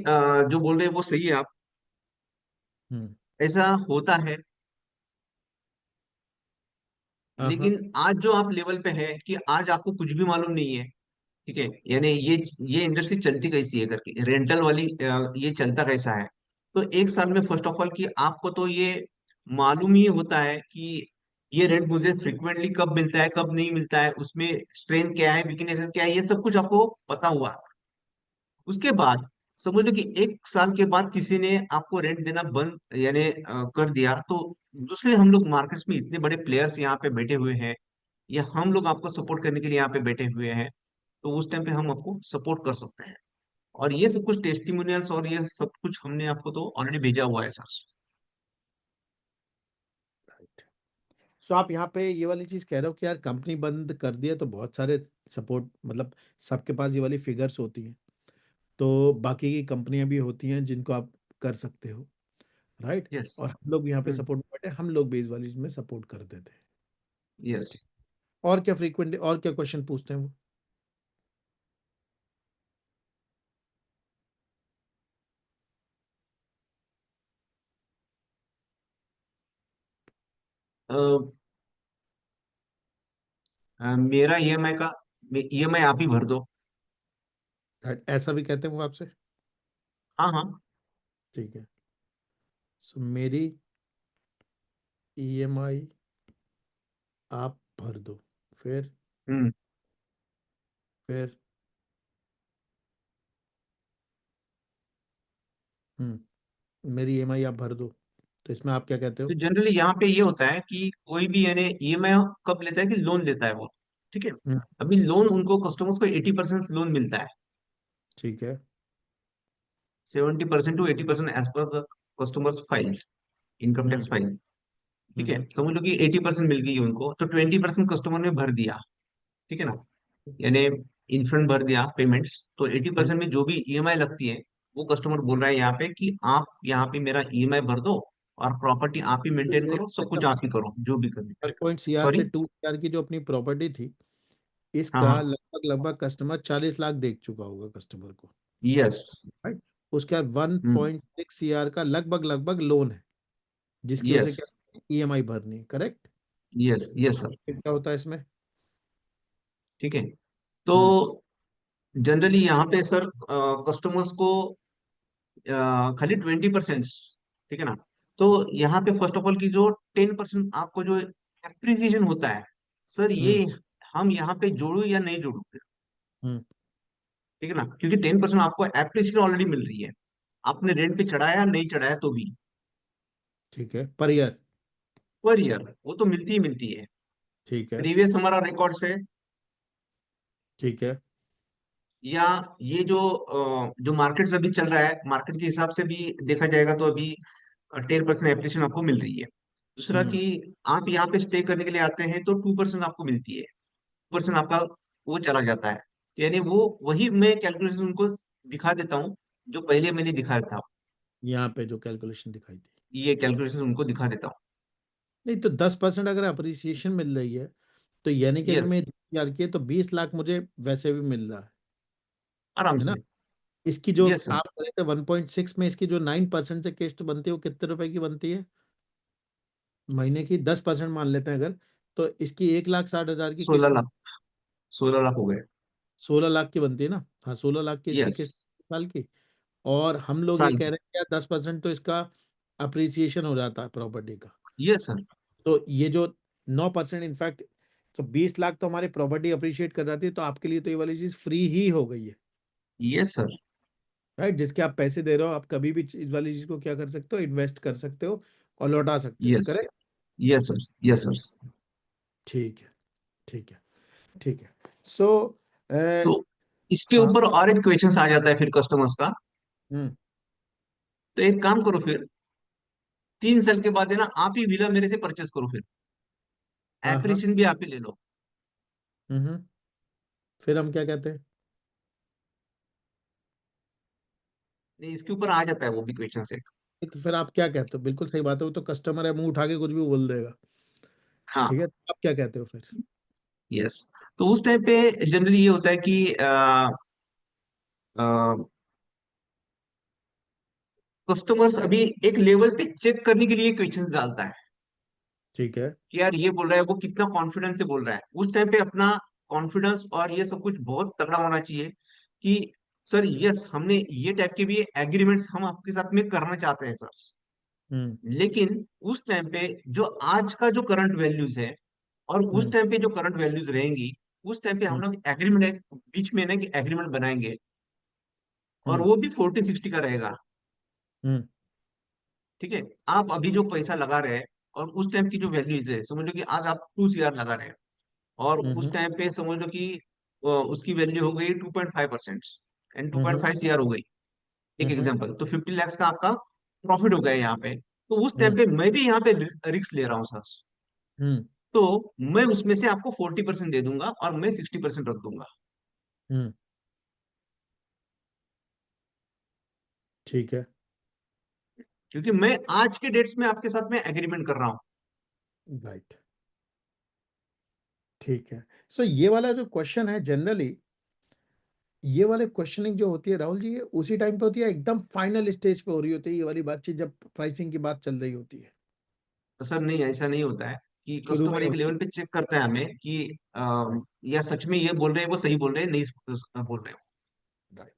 Speaker 2: जो बोल रहे हैं वो सही है आप।
Speaker 1: हम्म।
Speaker 2: ऐसा होता है।
Speaker 1: हाँ हाँ।
Speaker 2: लेकिन आज जो आप लेवल पे है कि आज आपको कुछ भी मालूम नहीं है। ठीक है, यानी ये इंडस्ट्री चलती कैसी है करके, रेंटल वाली ये चलता कैसा है। तो एक साल में फर्स्ट ऑफ ऑल कि आपको तो ये मालूम ही होता है कि ये रेंट मुझे फ्रिक्वेंटली कब मिलता है, कब नहीं मिलता है, उसमें स्ट्रेंथ क्या है, वीकनेस क्या है, ये सब कुछ आपको पता हुआ। उसके बाद समझ लो कि एक साल के बाद किसी ने आपको रेंट देना बंद यानी कर दिया, तो दूसरे हम लोग मार्केट्स में इतने बड़े प्लेयर्स यहाँ पे बैठे हुए हैं, या हम लोग आपको सपोर्ट करने के लिए यहाँ पे बैठे हुए हैं। तो उस टाइम पे हम आपको सपोर्ट कर सकते हैं। और ये सब कुछ टेस्टिमोनियल्स और ये सब कुछ हमने आपको तो ऑलरेडी भेजा हुआ है सर।
Speaker 1: सो आप यहाँ पे ये वाली चीज कह रहे हो कि यार कंपनी बंद कर दिया तो बहुत सारे सपोर्ट, मतलब सबके पास ये वाली फिगर्स होती हैं, तो बाकी की कंपनियां भी होती हैं जिनको आप कर सकते हो, राइट?
Speaker 2: यस।
Speaker 1: और हम लोग यहाँ पे सपोर्ट में बैठे, हम लोग भी इस वाली चीज में सपोर्ट कर देते हैं।
Speaker 2: यस।
Speaker 1: ठीक। और क्या फ्रीक्वेंटली और क्या क्वेश्चन पूछते हैं वो?
Speaker 2: मेरा EMI का, EMI आप ही भर दो।
Speaker 1: Right, ऐसा भी कहते हैं वो आपसे?
Speaker 2: हाँ हाँ।
Speaker 1: ठीक है। सो मेरी EMI आप भर दो। फिर?
Speaker 2: हम्म।
Speaker 1: फिर? मेरी EMI आप भर दो, तो इसमें आप क्या कहते
Speaker 2: तो
Speaker 1: हो?
Speaker 2: जनरली यहाँ पे ये होता है कि कोई भी यानी EMI कब लेता है कि लोन लेता है वो। ठीक है।
Speaker 1: हम्म।
Speaker 2: अभी लोन उनको कस्टमर्स को 80% लोन मिलता है।
Speaker 1: ठीक है।
Speaker 2: 70% to 80% as per the customers files, income
Speaker 1: hmm.
Speaker 2: Tax file. ठीक है,
Speaker 1: हम्म।
Speaker 2: समझ लो कि 80% मिल गई उनको, तो 20% कस्टमर ने भर दिया। ठीक है ना, यानी इनफ्रंट भर दिया पेमेंट्स, तो 80%
Speaker 1: हम्म।
Speaker 2: में जो भी EMI लगती है, वो कस्टमर बोल रहा है यहाँ पे कि आप यहाँ पे मेरा EMI भर दो, और प्रॉपर्टी आप ही मेंटेन करो, सब कुछ आप ही करो जो भी करना है।
Speaker 1: 1.CR
Speaker 2: sorry.
Speaker 1: से 2CR की जो अपनी प्रॉपर्टी थी,
Speaker 2: हाँ
Speaker 1: इसका
Speaker 2: हाँ।
Speaker 1: लगभग लगभग कस्टमर 40 लाख देख चुका होगा कस्टमर को,
Speaker 2: यस।
Speaker 1: राइट? उसके बाद वन
Speaker 2: हम्म।
Speaker 1: पॉइंट सिक्स सी आर का लगभग लगभग लोन है, जिसकी उसे
Speaker 2: यस।
Speaker 1: क्या EMI भरनी है, करेक्ट?
Speaker 2: Yes yes sir.
Speaker 1: फिर क्या होता है इसमें?
Speaker 2: ठीक है। तो
Speaker 1: हम्म।
Speaker 2: जनरली यहाँ पे सर कस्टमर्स को खाली 20%, ठीक है ना। तो यहाँ पे फर्स्ट ऑफ ऑल की जो 10% आपको जो एप्रिसिएशन होता है सर, ये
Speaker 1: हम्म।
Speaker 2: हम यहाँ पे जोड़ू या नहीं जोड़ू,
Speaker 1: हम्म।
Speaker 2: ठीक है ना, क्योंकि 10% आपको एप्रिसिएशन ऑलरेडी मिल रही है, आपने रेंट पे चढ़ाया नहीं चढ़ाया तो भी।
Speaker 1: ठीक है, पर ईयर।
Speaker 2: पर ईयर वो तो मिलती ही मिलती है।
Speaker 1: ठीक है।
Speaker 2: प्रीवियस हमारा रिकॉर्ड है,
Speaker 1: ठीक है।
Speaker 2: या ये जो मार्केट अभी चल रहा है, मार्केट के हिसाब से भी देखा जाएगा तो अभी 10% एप्रिसिएशन आपको मिल रही है। दूसरा
Speaker 1: हम्म।
Speaker 2: कि आप यहाँ पे स्टे करने के लिए आते हैं तो 2% आपको मिलती है, 2% आपका वो चला जाता है। तो यानी वो वही मैं कैलकुलेशन उनको दिखा देता हूँ जो पहले मैंने दिखाया था,
Speaker 1: यहाँ पे जो कैलकुलेशन दिखाई दी।
Speaker 2: ये कैलकुलेशन उनको दिखा देता हूँ।
Speaker 1: नहीं तो 10% अगर अप्रिसिएशन मिल रही है, तो यानी कि अगर
Speaker 2: यस,
Speaker 1: मैं 10,000 की है तो 20 लाख मुझे वैसे भी मिल रहा
Speaker 2: आराम
Speaker 1: है ना?
Speaker 2: से।
Speaker 1: इसकी जो
Speaker 2: यस सर।
Speaker 1: आप करें थे 1.6 में, इसकी जो 9% से किस्त बनती है वो कितने रुपए की बनती है महीने की? 10% मान लेते हैं अगर, तो इसकी 1,60,000 की किस्त
Speaker 2: 16 लाख, 16 लाख हो गए।
Speaker 1: 16 लाख की बनती है ना? हाँ, 16 लाख की इसकी
Speaker 2: यस,
Speaker 1: किस्त साल की। और हम लोग ये
Speaker 2: साल
Speaker 1: कह
Speaker 2: की।
Speaker 1: रहे हैं कि 10% तो इसका अप्रिसिएशन हो जाता है प्रॉपर्टी का।
Speaker 2: Yes sir.
Speaker 1: तो ये जो 9% इनफैक्ट, तो 20 लाख तो हमारी प्रॉपर्टी अप्रिशिएट कर जाती है, तो आपके लिए तो ये वाली चीज फ्री ही हो गई है।
Speaker 2: Yes sir.
Speaker 1: राइट, जिसके आप पैसे दे रहे हो, आप कभी भी इस वाली चीज को क्या कर सकते हो, इन्वेस्ट कर सकते हो और लौटा सकते हो,
Speaker 2: yes.
Speaker 1: Correct?
Speaker 2: Yes sir. Yes sir.
Speaker 1: ठीक है। ठीक है। ठीक है। सो
Speaker 2: तो इसके
Speaker 1: हाँ।
Speaker 2: ऊपर और एक क्वेश्चन आ जाता है फिर कस्टमर्स का।
Speaker 1: हम्म।
Speaker 2: तो एक काम करो फिर, 3 साल के बाद है ना, आप ही विला मेरे से परचेस करो फिर,
Speaker 1: हाँ हाँ।
Speaker 2: एप्रिसिएशन भी आप ही ले लो।
Speaker 1: हम्म। फिर हम क्या कहते हैं?
Speaker 2: नहीं, इसके ऊपर आ जाता है वो भी क्वेश्चन एक।
Speaker 1: तो फिर आप क्या कहते हो? बिल्कुल सही बात है, वो तो कस्टमर है, मुंह उठा के कुछ भी बोल देगा।
Speaker 2: हाँ।
Speaker 1: ठीक है, तो आप क्या कहते हो फिर?
Speaker 2: यस। तो उस टाइम पे जनरली ये होता है कि कस्टमर्स अभी एक लेवल पे चेक करने के लिए क्वेश्चंस डालता है
Speaker 1: ठीक है।
Speaker 2: कि यार ये बोल रहा है, वो कितना कॉन्फिडेंस से बोल रहा है। उस टाइम पे अपना कॉन्फिडेंस और ये सब कुछ बहुत तगड़ा होना चाहिए कि सर यस, हमने ये टाइप के भी एग्रीमेंट्स हम आपके साथ में करना चाहते हैं सर।
Speaker 1: हम्म।
Speaker 2: लेकिन उस टाइम पे जो आज का जो करंट वैल्यूज है और उस
Speaker 1: हम्म।
Speaker 2: टाइम पे जो करंट वैल्यूज रहेंगी, उस टाइम पे हम
Speaker 1: हम्म।
Speaker 2: लोग एग्रीमेंट बीच में ना कि एग्रीमेंट बनाएंगे, और
Speaker 1: हम्म।
Speaker 2: वो भी 40-60 का रहेगा।
Speaker 1: हम्म।
Speaker 2: ठीक है। आप अभी जो पैसा लगा रहे हैं और उस टाइम की जो वैल्यूज है, समझ लो कि आज आप 2 CR लगा रहे हैं और उस
Speaker 1: हम्म।
Speaker 2: टाइम पे समझ लो कि उसकी वैल्यू हो गई 2.5%, and two point
Speaker 1: hmm.
Speaker 2: Five C R हो गई। एक
Speaker 1: हम्म।
Speaker 2: एग्जाम्पल, तो 50 लाख का आपका प्रॉफिट हो गया यहाँ पे। तो उस टाइम
Speaker 1: हम्म।
Speaker 2: पे मैं भी यहाँ पे रिस्क ले रहा हूँ सर।
Speaker 1: हम्म।
Speaker 2: तो मैं उसमें से आपको 40% दे दूंगा और मैं 60% रख दूंगा।
Speaker 1: हम्म। ठीक है।
Speaker 2: क्योंकि मैं आज के डेट्स में आपके साथ में एग्रीमेंट कर रहा हूँ।
Speaker 1: राइट। ठीक है। सो ये वाला जो क्वेश्चन है जनरली, ये वाले क्वेश्चनिंग जो होती है राहुल जी, ये उसी टाइम पे होती है, एकदम फाइनल स्टेज पे हो रही होती है ये वाली बातचीत, जब प्राइसिंग की बात चल रही होती है?
Speaker 2: तो सर नहीं, ऐसा नहीं होता है कि
Speaker 1: शुरू में
Speaker 2: कस्टमर
Speaker 1: ही
Speaker 2: एक
Speaker 1: होती
Speaker 2: लेवल पे चेक करता है हमें कि या सच में ये बोल रहे हैं, वो सही बोल रहे हैं, नहीं बोल रहे हो।
Speaker 1: है? राइट।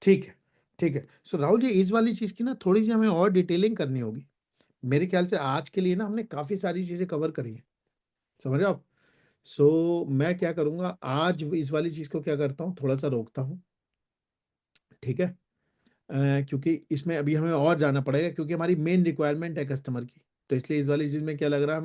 Speaker 1: ठीक है। ठीक है। सो राहुल जी, इस वाली चीज की ना थोड़ी सी हमें और डिटेलिंग करनी होगी। मेरे ख्याल से आज के लिए ना हमने काफी सारी चीजें कवर करी है, समझ रहे हो आप? सो मैं क्या करूंगा, आज इस वाली चीज को क्या करता हूँ, थोड़ा सा रोकता हूँ। ठीक है? क्योंकि इसमें अभी हमें और जाना पड़ेगा, क्योंकि हमारी मेन रिक्वायरमेंट है कस्टमर की। तो इसलिए इस वाली चीज में क्या लग रहा है हमें,